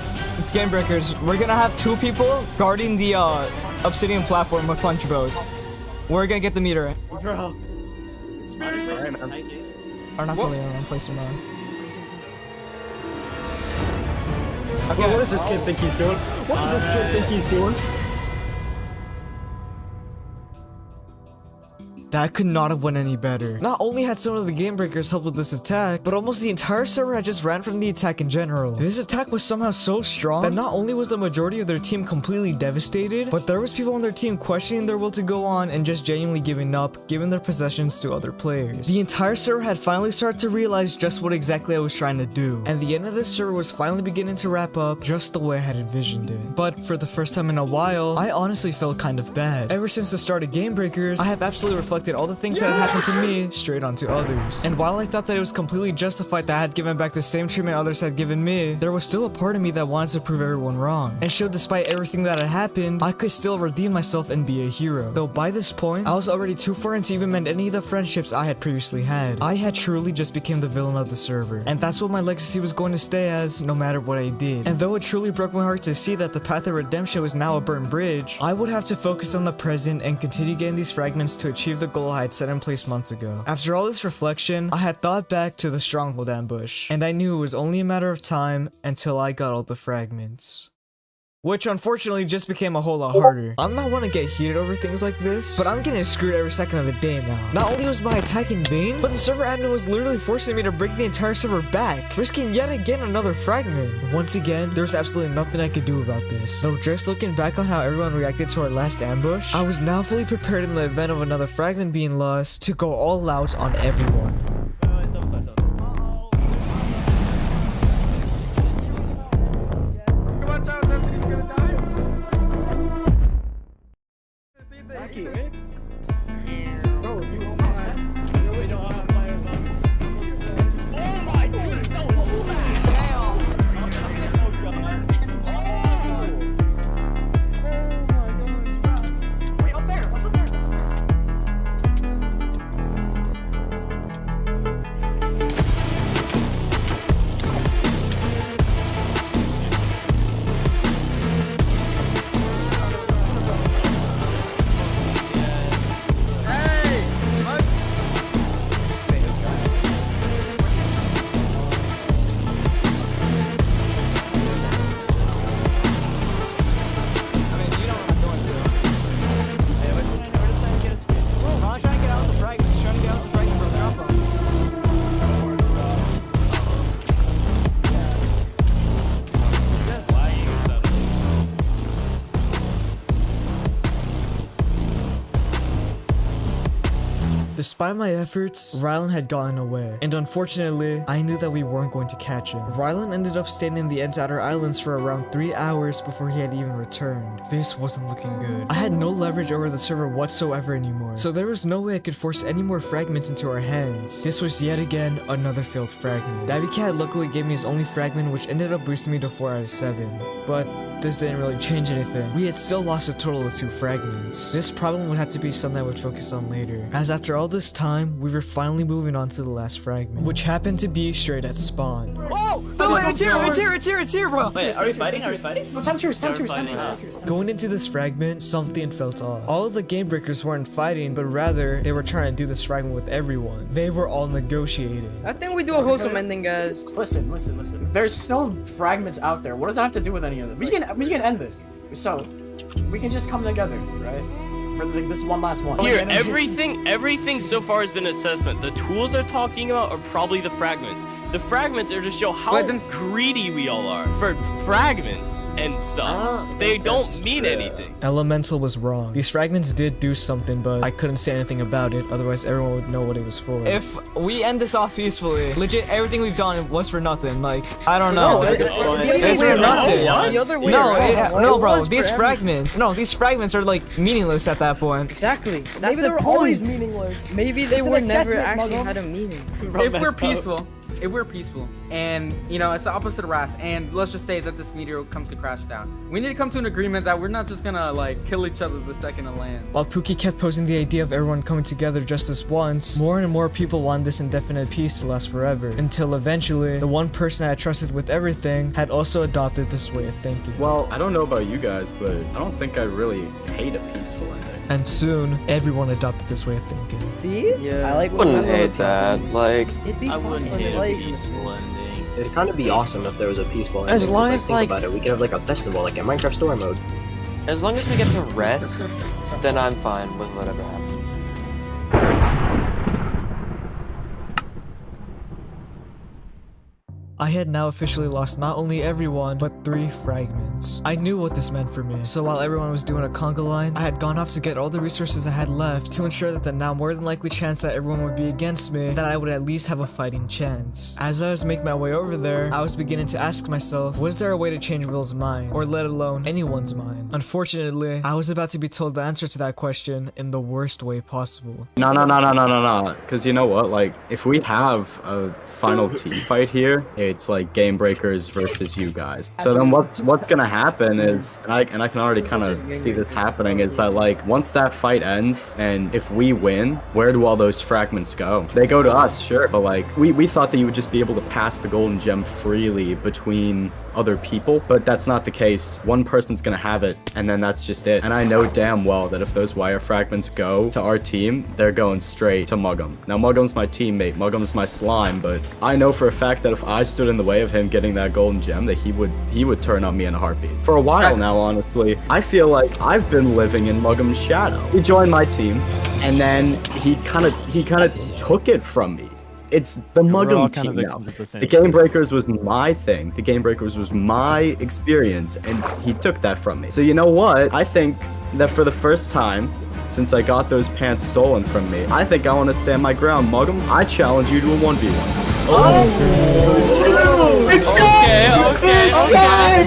[SPEAKER 1] Game breakers. We're gonna have 2 people guarding the obsidian platform with punch bows. We're gonna get the meter.
[SPEAKER 9] Bro.
[SPEAKER 1] Or not fully, I'm placing mine.
[SPEAKER 3] Okay, what does this kid think he's doing? What does this kid think he's doing?
[SPEAKER 1] That could not have went any better. Not only had some of the game breakers helped with this attack, but almost the entire server had just ran from the attack in general. This attack was somehow so strong that not only was the majority of their team completely devastated, but there was people on their team questioning their will to go on and just genuinely giving up, giving their possessions to other players. The entire server had finally started to realize just what exactly I was trying to do, and the end of this server was finally beginning to wrap up just the way I had envisioned it. But for the first time in a while, I honestly felt kind of bad. Ever since the start of Game Breakers, I have absolutely reflected all the things that had happened to me straight onto others. And while I thought that it was completely justified that I had given back the same treatment others had given me, there was still a part of me that wanted to prove everyone wrong, and showed despite everything that had happened, I could still redeem myself and be a hero. Though by this point, I was already too far into even mend any of the friendships I had previously had. I had truly just became the villain of the server, and that's what my legacy was going to stay as, no matter what I did. And though it truly broke my heart to see that the path of redemption was now a burnt bridge, I would have to focus on the present and continue getting these fragments to achieve the the goal I had set in place months ago. After all this reflection, I had thought back to the stronghold ambush, and I knew it was only a matter of time until I got all the fragments. Which unfortunately just became a whole lot harder. I'm not one to get heated over things like this, but I'm getting screwed every second of the day now. Not only was my attack in vain, but the server admin was literally forcing me to break the entire server back, risking yet again another fragment. Once again, there's absolutely nothing I could do about this. So just looking back on how everyone reacted to our last ambush, I was now fully prepared in the event of another fragment being lost to go all out on everyone. Despite my efforts, Rylan had gotten away, and unfortunately, I knew that we weren't going to catch him. Rylan ended up staying in the End's Outer Islands for around 3 hours before he had even returned. This wasn't looking good. I had no leverage over the server whatsoever anymore, so there was no way I could force any more fragments into our hands. This was yet again another failed fragment. Dabby Cat luckily gave me his only fragment, which ended up boosting me to 4 out of 7, but this didn't really change anything. We had still lost a total of 2 fragments. This problem would have to be something I would focus on later, as after all this time, we were finally moving on to the last fragment, which happened to be straight at spawn.
[SPEAKER 18] Whoa! It's here, bro!
[SPEAKER 2] Wait, are we fighting? Are we fighting?
[SPEAKER 12] No, time cheers.
[SPEAKER 1] Going into this fragment, something felt off. All of the game breakers weren't fighting, but rather, they were trying to do this fragment with everyone. They were all negotiating.
[SPEAKER 20] I think we do a wholesome ending, guys.
[SPEAKER 4] Listen. There's still fragments out there. What does that have to do with any of them? We can end this. So, we can just come together, right? For this one last one.
[SPEAKER 21] Here, everything so far has been assessment. The tools they're talking about are probably the fragments. The fragments are to show how greedy we all are for fragments and stuff. They don't mean anything.
[SPEAKER 1] Elemental was wrong. These fragments did do something, but I couldn't say anything about it, otherwise everyone would know what it was for.
[SPEAKER 6] If we end this off peacefully, legit everything we've done was for nothing. Like, I don't know. It's for nothing. No, bro. These fragments are like meaningless at that point.
[SPEAKER 20] Exactly. That's the point.
[SPEAKER 11] Always meaningless.
[SPEAKER 20] Maybe they were never actually had a meaning.
[SPEAKER 5] If we're peaceful, and you know, it's the opposite of wrath, and let's just say that this meteor comes to crash down, we need to come to an agreement that we're not just gonna like kill each other the second it lands.
[SPEAKER 1] While Pookie kept posing the idea of everyone coming together just this once, more and more people wanted this indefinite peace to last forever, until eventually, the one person I trusted with everything had also adopted this way of thinking.
[SPEAKER 3] Well, I don't know about you guys, but I don't think I really hate a peaceful ending.
[SPEAKER 1] And soon, everyone adopted this way of thinking.
[SPEAKER 20] See?
[SPEAKER 8] Yeah. I wouldn't hate that. Like,
[SPEAKER 20] it'd be
[SPEAKER 10] I
[SPEAKER 20] fun.
[SPEAKER 10] wouldn't hate a peaceful ending.
[SPEAKER 22] It'd kind of be awesome if there was a peaceful ending.
[SPEAKER 8] As long as,
[SPEAKER 22] think about it, we could have like a festival, like a Minecraft story mode.
[SPEAKER 8] As long as we get to rest, then I'm fine with whatever happens.
[SPEAKER 1] I had now officially lost not only everyone, but 3 fragments. I knew what this meant for me, so while everyone was doing a conga line, I had gone off to get all the resources I had left to ensure that the now more than likely chance that everyone would be against me, that I would at least have a fighting chance. As I was making my way over there, I was beginning to ask myself, was there a way to change Will's mind, or let alone anyone's mind? Unfortunately, I was about to be told the answer to that question in the worst way possible.
[SPEAKER 3] No. Because you know what? Like, if we have a final team fight here, it's like game breakers versus you guys. So then what's gonna happen is, and I can already kind of see this happening, is that like once that fight ends and if we win, where do all those fragments go? They go to us, sure, but like we thought that you would just be able to pass the golden gem freely between other people, but that's not the case. One person's gonna have it, and then that's just it. And I know damn well that if those wire fragments go to our team, they're going straight to Mugm. Now Mugm's my teammate, Mugm's my slime, but I know for a fact that if I stood in the way of him getting that golden gem, that he would turn on me in a heartbeat. For a while now, honestly, I feel like I've been living in Mugm's shadow. He joined my team, and then he kind of took it from me. It's the Mugm team now. The Game Breakers was my thing. The Game Breakers was my experience, and he took that from me. So you know what? I think that for the first time since I got those pants stolen from me, I think I want to stand my ground. Mugm, I challenge you to a 1v1.
[SPEAKER 18] Oh! It's time!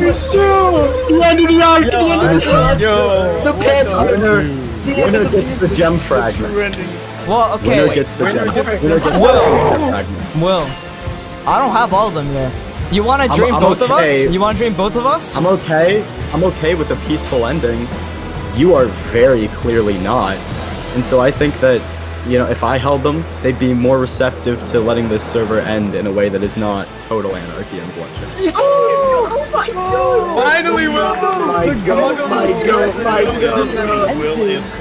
[SPEAKER 18] It's time! The end of the arc! The end of the arc! The pants
[SPEAKER 3] Winner gets the gem fragment.
[SPEAKER 6] Well, okay.
[SPEAKER 3] Winner gets the gem.
[SPEAKER 6] Will, I don't have all of them yet. You want to dream both of us? You want to dream both of us?
[SPEAKER 3] I'm okay. I'm okay with a peaceful ending. You are very clearly not. And so I think that, you know, if I held them, they'd be more receptive to letting this server end in a way that is not total anarchy and bloodshed.
[SPEAKER 18] Oh my god!
[SPEAKER 19] Finally, Will!
[SPEAKER 18] My god, my god, my god.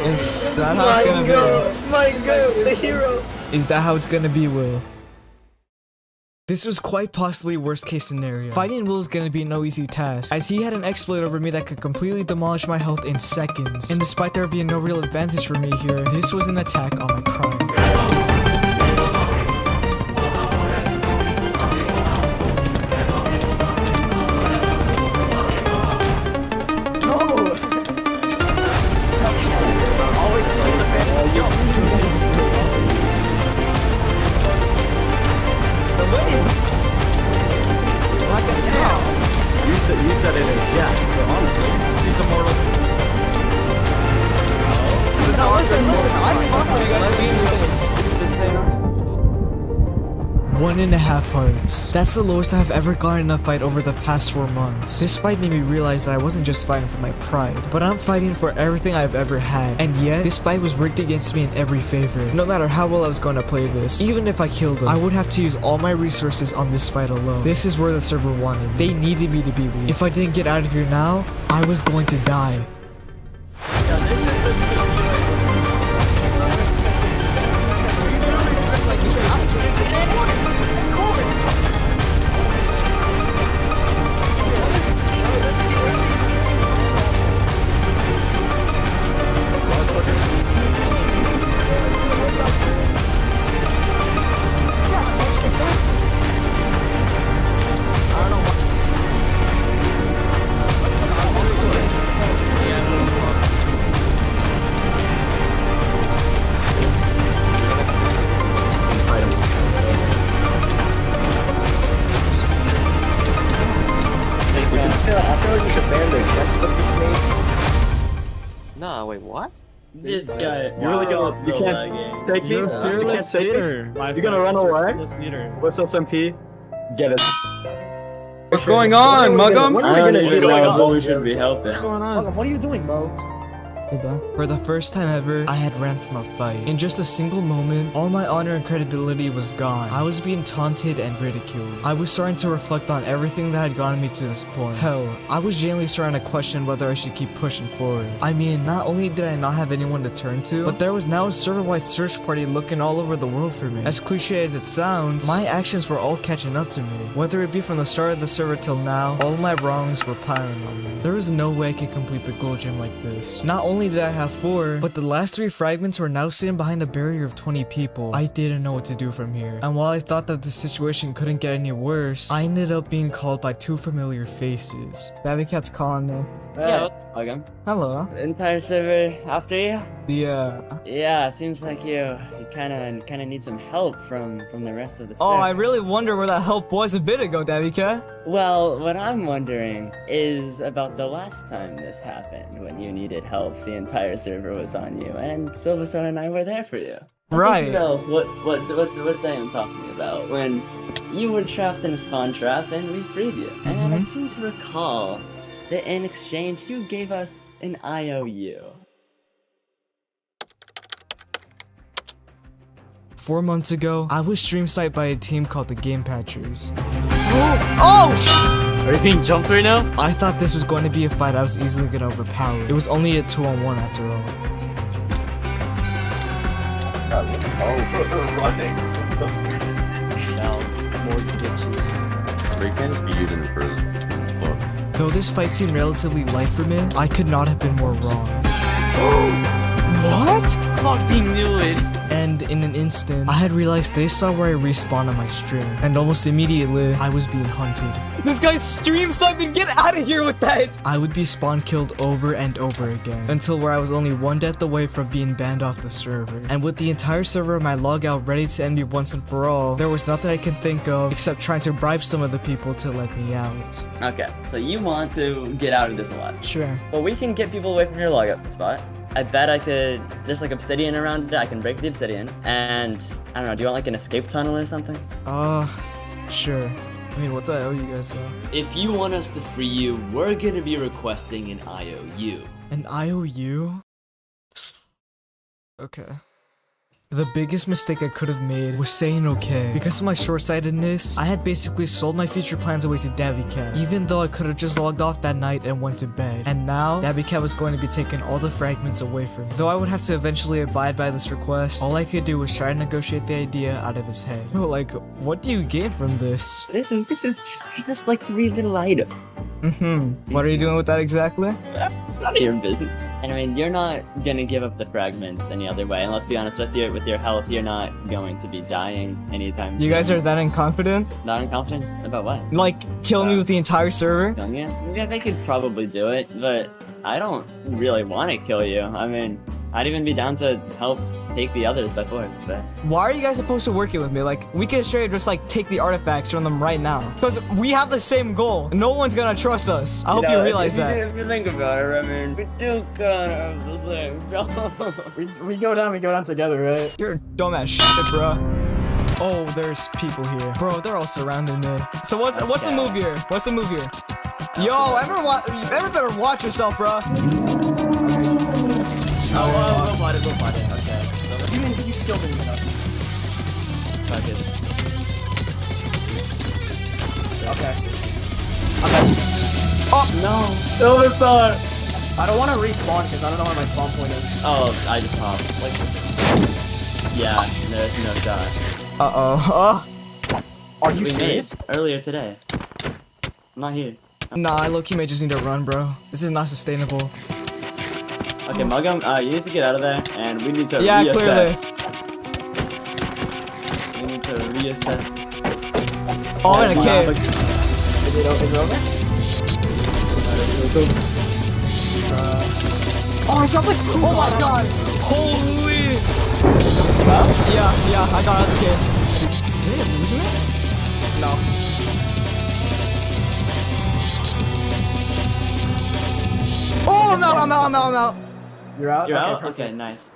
[SPEAKER 6] Is that how it's gonna be?
[SPEAKER 18] My god, the hero.
[SPEAKER 1] Is that how it's gonna be, Will? This was quite possibly worst case scenario. Fighting Will was gonna be no easy task, as he had an exploit over me that could completely demolish my health in seconds. And despite there being no real advantage for me here, this was an attack on my pride.
[SPEAKER 3] You said it in jest, but honestly, he's immortal.
[SPEAKER 6] No, listen, I'm not for you guys to be in this.
[SPEAKER 1] 1.5 hearts. That's the lowest I have ever gotten in a fight over the past 4 months. This fight made me realize that I wasn't just fighting for my pride, but I'm fighting for everything I've ever had. And yet, this fight was rigged against me in every favor. No matter how well I was going to play this, even if I killed them, I would have to use all my resources on this fight alone. This is where the server wanted me. They needed me to beat me. If I didn't get out of here now, I was going to die.
[SPEAKER 8] Nah, wait, what?
[SPEAKER 21] This guy.
[SPEAKER 3] You really gonna? You can't take me? You can't take me? You're gonna run away? What's SMP? Get it.
[SPEAKER 19] What's going on, Mugm?
[SPEAKER 2] What are we gonna do? We should be helping.
[SPEAKER 12] What's going on? What are you doing, bro?
[SPEAKER 1] For the first time ever, I had ran from a fight. In just a single moment, all my honor and credibility was gone. I was being taunted and ridiculed. I was starting to reflect on everything that had gotten me to this point. Hell, I was genuinely starting to question whether I should keep pushing forward. I mean, not only did I not have anyone to turn to, but there was now a server-wide search party looking all over the world for me. As cliche as it sounds, my actions were all catching up to me. Whether it be from the start of the server till now, all my wrongs were piling on me. There was no way I could complete the gold gem like this. Not only did I have 4, but the last 3 fragments were now sitting behind a barrier of 20 people. I didn't know what to do from here. And while I thought that the situation couldn't get any worse, I ended up being called by 2 familiar faces. Babbycat's calling me.
[SPEAKER 2] Yeah. Mugm.
[SPEAKER 1] Hello.
[SPEAKER 2] Entire server after you?
[SPEAKER 1] Yeah.
[SPEAKER 2] Yeah, seems like you kind of need some help from the rest of the server.
[SPEAKER 6] Oh, I really wonder where that help was a bit ago, Babbycat.
[SPEAKER 2] Well, what I'm wondering is about the last time this happened, when you needed help. The entire server was on you, and Silverstone and I were there for you. I think you know what I am talking about. When you were trapped in a spawn trap and we freed you. And I seem to recall that in exchange you gave us an IOU.
[SPEAKER 1] 4 months ago, I was stream sniped by a team called the Game Patchers.
[SPEAKER 10] Are you being jumped right now?
[SPEAKER 1] I thought this was going to be a fight I was easily gonna overpower. It was only a 2-on-1 after all.
[SPEAKER 15] We're running.
[SPEAKER 10] Now, more ditches.
[SPEAKER 15] We can't be using the prison. Look.
[SPEAKER 1] Though this fight seemed relatively light for me, I could not have been more wrong. What?
[SPEAKER 10] Fucking knew it.
[SPEAKER 1] And in an instant, I had realized they saw where I respawned on my stream, and almost immediately, I was being hunted. This guy's stream sniping, get out of here with that! I would be spawn killed over and over again, until where I was only one death away from being banned off the server. And with the entire server of my logout ready to end me once and for all, there was nothing I can think of except trying to bribe some of the people to let me out.
[SPEAKER 2] Okay, so you want to get out of this alive.
[SPEAKER 1] Sure.
[SPEAKER 2] Well, we can get people away from your logout spot. I bet I could, there's like obsidian around it, I can break the obsidian, and I don't know, do you want like an escape tunnel or something?
[SPEAKER 1] Sure. I mean, what do I owe you guys though?
[SPEAKER 13] If you want us to free you, we're gonna be requesting an IOU.
[SPEAKER 1] An IOU? Okay. The biggest mistake I could have made was saying okay. Because of my short-sightedness, I had basically sold my future plans away to Davicat, even though I could have just logged off that night and went to bed. And now, Davicat was going to be taking all the fragments away from me. Though I would have to eventually abide by this request, all I could do was try to negotiate the idea out of his head. Yo, like, what do you gain from this?
[SPEAKER 2] This is just like 3 little items.
[SPEAKER 1] What are you doing with that exactly?
[SPEAKER 2] It's none of your business. And I mean, you're not gonna give up the fragments any other way. And let's be honest with you, with your health, you're not going to be dying anytime
[SPEAKER 1] You guys are that inconfident?
[SPEAKER 2] Not inconfident? About what?
[SPEAKER 1] Like, killing me with the entire server?
[SPEAKER 2] Killing you? Yeah, they could probably do it, but I don't really want to kill you. I mean, I'd even be down to help take the others by force, but...
[SPEAKER 1] Why are you guys opposed to working with me? Like, we can straight just like take the artifacts from them right now. Because we have the same goal. No one's gonna trust us. I hope you realize that.
[SPEAKER 2] If you think about it, I mean, we do kind of have the same goal.
[SPEAKER 4] we go down together, right?
[SPEAKER 1] You're a dumbass shit, bro. Oh, there's people here. Bro, they're all surrounding me. So what's the move here? What's the move here? Yo, ever better watch yourself, bro.
[SPEAKER 2] We'll fight it, okay.
[SPEAKER 4] You mean you still didn't enough?
[SPEAKER 2] Fuck it.
[SPEAKER 4] Okay.
[SPEAKER 1] Oh,
[SPEAKER 2] no. Silver Star!
[SPEAKER 4] I don't want to respawn because I don't know where my spawn point is.
[SPEAKER 2] Oh, I just popped. Like, yeah, there's no shot.
[SPEAKER 4] Are you serious?
[SPEAKER 2] Earlier today. I'm not here.
[SPEAKER 1] Nah, I low-key may just need to run, bro. This is not sustainable.
[SPEAKER 2] Okay, Mugm, you need to get out of there, and we need to
[SPEAKER 1] reassess.
[SPEAKER 2] Clearly. We need to reassess.
[SPEAKER 1] Oh, I'm in a cave.
[SPEAKER 4] Is it over?
[SPEAKER 1] Oh, I dropped like, oh my god. Holy. Yeah, I got out of the cave. Did I lose it? No. Oh, I'm out.
[SPEAKER 4] You're out?
[SPEAKER 2] You're out?
[SPEAKER 4] Perfect.
[SPEAKER 2] Okay, nice.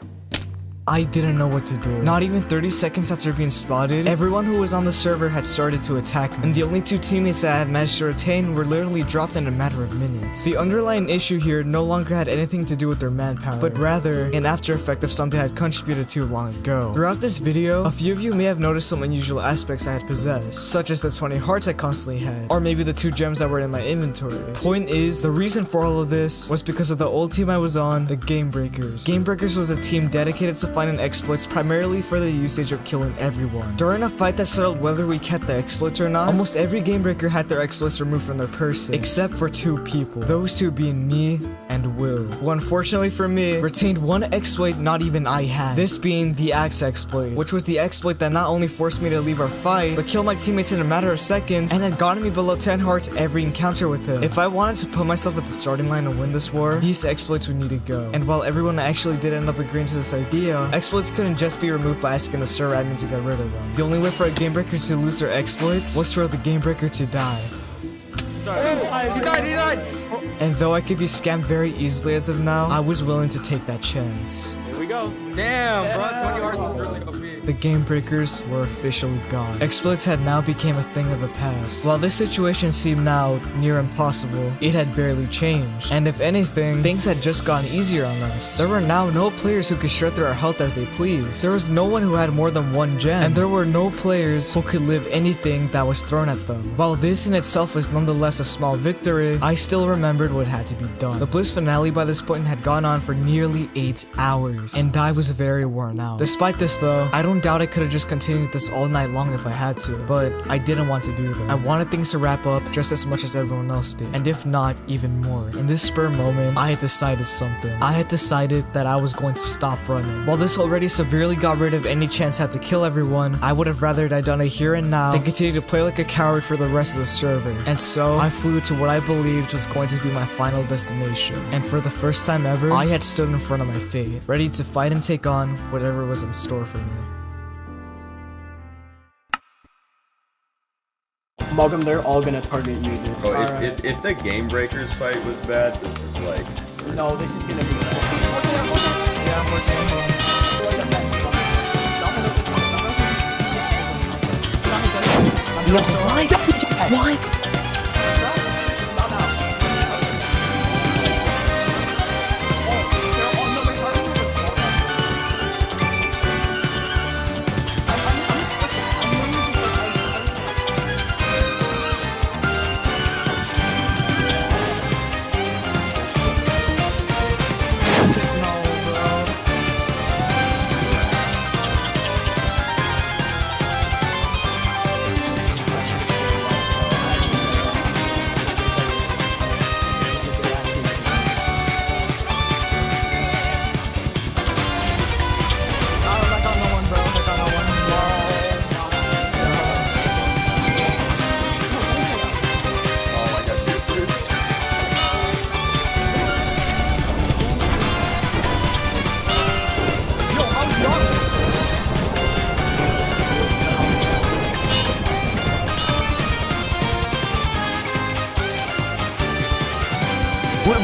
[SPEAKER 1] I didn't know what to do. Not even 30 seconds after being spotted, everyone who was on the server had started to attack me, and the only 2 teammates that I had managed to retain were literally dropped in a matter of minutes. The underlying issue here no longer had anything to do with their manpower, but rather an after effect of something I had contributed to long ago. Throughout this video, a few of you may have noticed some unusual aspects I had possessed, such as the 20 hearts I constantly had, or maybe the 2 gems that were in my inventory. Point is, the reason for all of this was because of the old team I was on, the Game Breakers. Game Breakers was a team dedicated to finding exploits primarily for the usage of killing everyone. During a fight that settled whether we kept the exploits or not, almost every game breaker had their exploits removed from their person, except for 2 people. Those 2 being me and Will, who unfortunately for me, retained 1 exploit not even I had. This being the axe exploit, which was the exploit that not only forced me to leave our fight, but killed my teammates in a matter of seconds, and had gotten me below 10 hearts every encounter with him. If I wanted to put myself at the starting line and win this war, these exploits would need to go. And while everyone actually did end up agreeing to this idea, exploits couldn't just be removed by asking the server admin to get rid of them. The only way for a game breaker to lose their exploits was for the game breaker to die.
[SPEAKER 19] Sorry. He died!
[SPEAKER 1] And though I could be scammed very easily as of now, I was willing to take that chance.
[SPEAKER 19] Here we
[SPEAKER 10] go.
[SPEAKER 19] Damn, bro. 20 hours is really OP.
[SPEAKER 1] The game breakers were officially gone. Exploits had now became a thing of the past. While this situation seemed now near impossible, it had barely changed. And if anything, things had just gotten easier on us. There were now no players who could shred through our health as they pleased. There was no one who had more than one gem. And there were no players who could live anything that was thrown at them. While this in itself was nonetheless a small victory, I still remembered what had to be done. The Bliss finale by this point had gone on for nearly 8 hours, and I was very worn out. Despite this though, I don't doubt I could have just continued this all night long if I had to, but I didn't want to do that. I wanted things to wrap up just as much as everyone else did, and if not, even more. In this spur moment, I had decided something. I had decided that I was going to stop running. While this already severely got rid of any chance I had to kill everyone, I would have rather I done it here and now than continue to play like a coward for the rest of the server. And so, I flew to what I believed was going to be my final destination. And for the first time ever, I had stood in front of my fate, ready to fight and take on whatever was in store for me.
[SPEAKER 4] Mugm, they're all gonna target you, dude.
[SPEAKER 17] Bro, if the game breakers fight was bad, this is like...
[SPEAKER 4] No, this is gonna be bad.
[SPEAKER 18] What?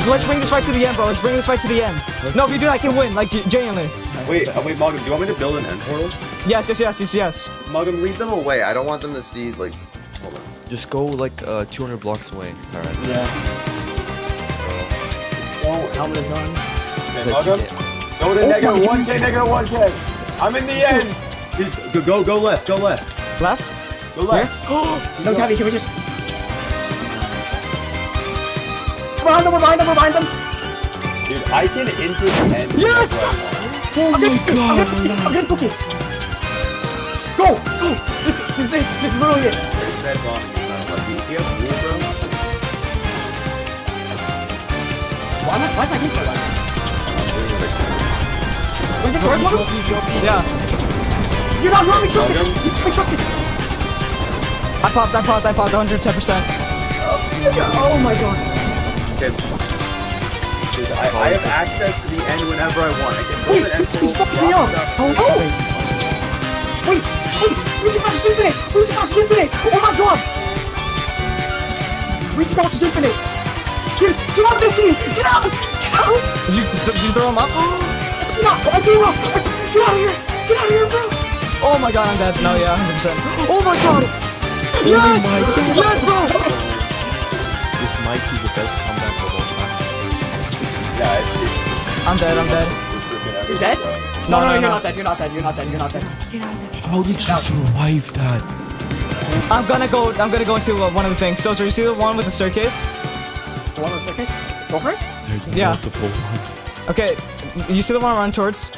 [SPEAKER 1] Let's bring this fight to the end, bro. Let's bring this fight to the end. No, if you do that, I can win. Like, genuinely.
[SPEAKER 17] Wait, Mugm, do you want me to build an end portal?
[SPEAKER 1] Yes.
[SPEAKER 17] Mugm, lead them away. I don't want them to see, like... Hold on.
[SPEAKER 14] Just go, like, 200 blocks away. Alright.
[SPEAKER 4] Yeah. Oh, helmet is gone.
[SPEAKER 17] Okay, Mugm, go to negative 1k, negative 1k. I'm in the end. Go left,
[SPEAKER 1] Left?
[SPEAKER 17] Go left.
[SPEAKER 4] No, Tabby, can we just... Behind them.
[SPEAKER 17] Dude, I can enter the end.
[SPEAKER 4] Yes! Oh my god! I'm getting focused. Go! This is literally it.
[SPEAKER 17] There's that bomb. It's not lucky. Do you have wool, bro?
[SPEAKER 4] Why is my game so loud? Wait, this works, Mugm?
[SPEAKER 1] Yeah.
[SPEAKER 4] You're not wrong, trust it! I trust it!
[SPEAKER 1] I popped 110%.
[SPEAKER 4] Oh my god.
[SPEAKER 17] Okay. Dude, I have access to the end whenever I want. I can build an end
[SPEAKER 4] He's
[SPEAKER 17] portal,
[SPEAKER 4] fucking me
[SPEAKER 17] drop
[SPEAKER 4] up!
[SPEAKER 17] stuff.
[SPEAKER 4] Oh! Wait! Where's the Master's Infinite? Oh my god! Where's the Master's Infinite? Get out, Destiny! Get out!
[SPEAKER 1] Did you throw him up?
[SPEAKER 4] I threw him up! Get out of here, bro!
[SPEAKER 1] Oh my god, I'm dead. No, yeah, 100%. Oh my god! Yes! Yes, bro!
[SPEAKER 14] This might be the best comeback of all time.
[SPEAKER 17] Yeah,
[SPEAKER 1] I'm dead.
[SPEAKER 4] You're dead? No, you're not dead.
[SPEAKER 14] How did you survive that?
[SPEAKER 1] I'm gonna go into one of the things. So you see the one with the staircase?
[SPEAKER 4] The one with the staircase? Go for it?
[SPEAKER 14] There's
[SPEAKER 1] Yeah.
[SPEAKER 14] multiple ones.
[SPEAKER 1] Okay, you see the one I'm running towards?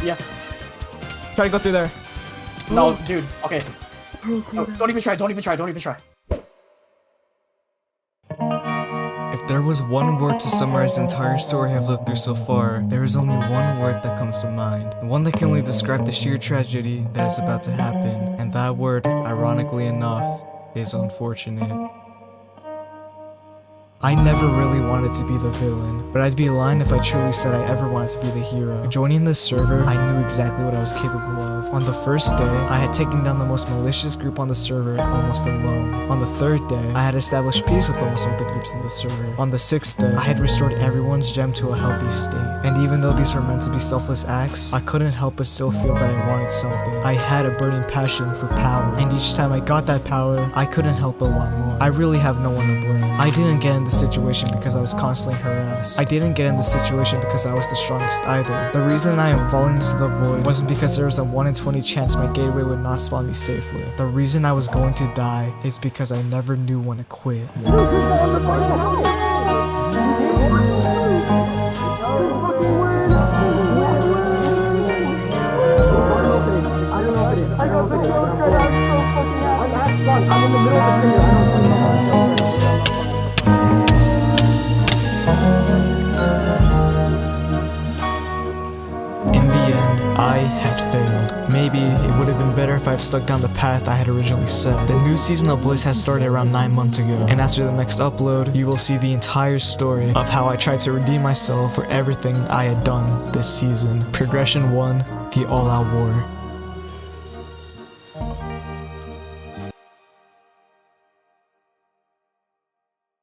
[SPEAKER 4] Yeah.
[SPEAKER 1] Try to go through there.
[SPEAKER 4] No, dude. Okay. No, don't even try.
[SPEAKER 1] If there was one word to summarize the entire story I've lived through so far, there is only one word that comes to mind. The one that can only describe the sheer tragedy that is about to happen. And that word, ironically enough, is unfortunate. I never really wanted to be the villain, but I'd be lying if I truly said I ever wanted to be the hero. Joining this server, I knew exactly what I was capable of. On the first day, I had taken down the most malicious group on the server almost alone. On the third day, I had established peace with almost all the groups in the server. On the sixth day, I had restored everyone's gem to a healthy state. And even though these were meant to be selfless acts, I couldn't help but still feel that I wanted something. I had a burning passion for power, and each time I got that power, I couldn't help but want more. I really have no one to blame. I didn't get in this situation because I was constantly harassed. I didn't get in this situation because I was the strongest either. The reason I am falling into the void wasn't because there was a 1 in 20 chance my gateway would not spawn me safely. The reason I was going to die is because I never knew when to quit. In the end, I had failed. Maybe it would have been better if I had stuck down the path I had originally set. The new season of Bliss has started around 9 months ago, and after the next upload, you will see the entire story of how I tried to redeem myself for everything I had done this season. Progression 1, the all-out war.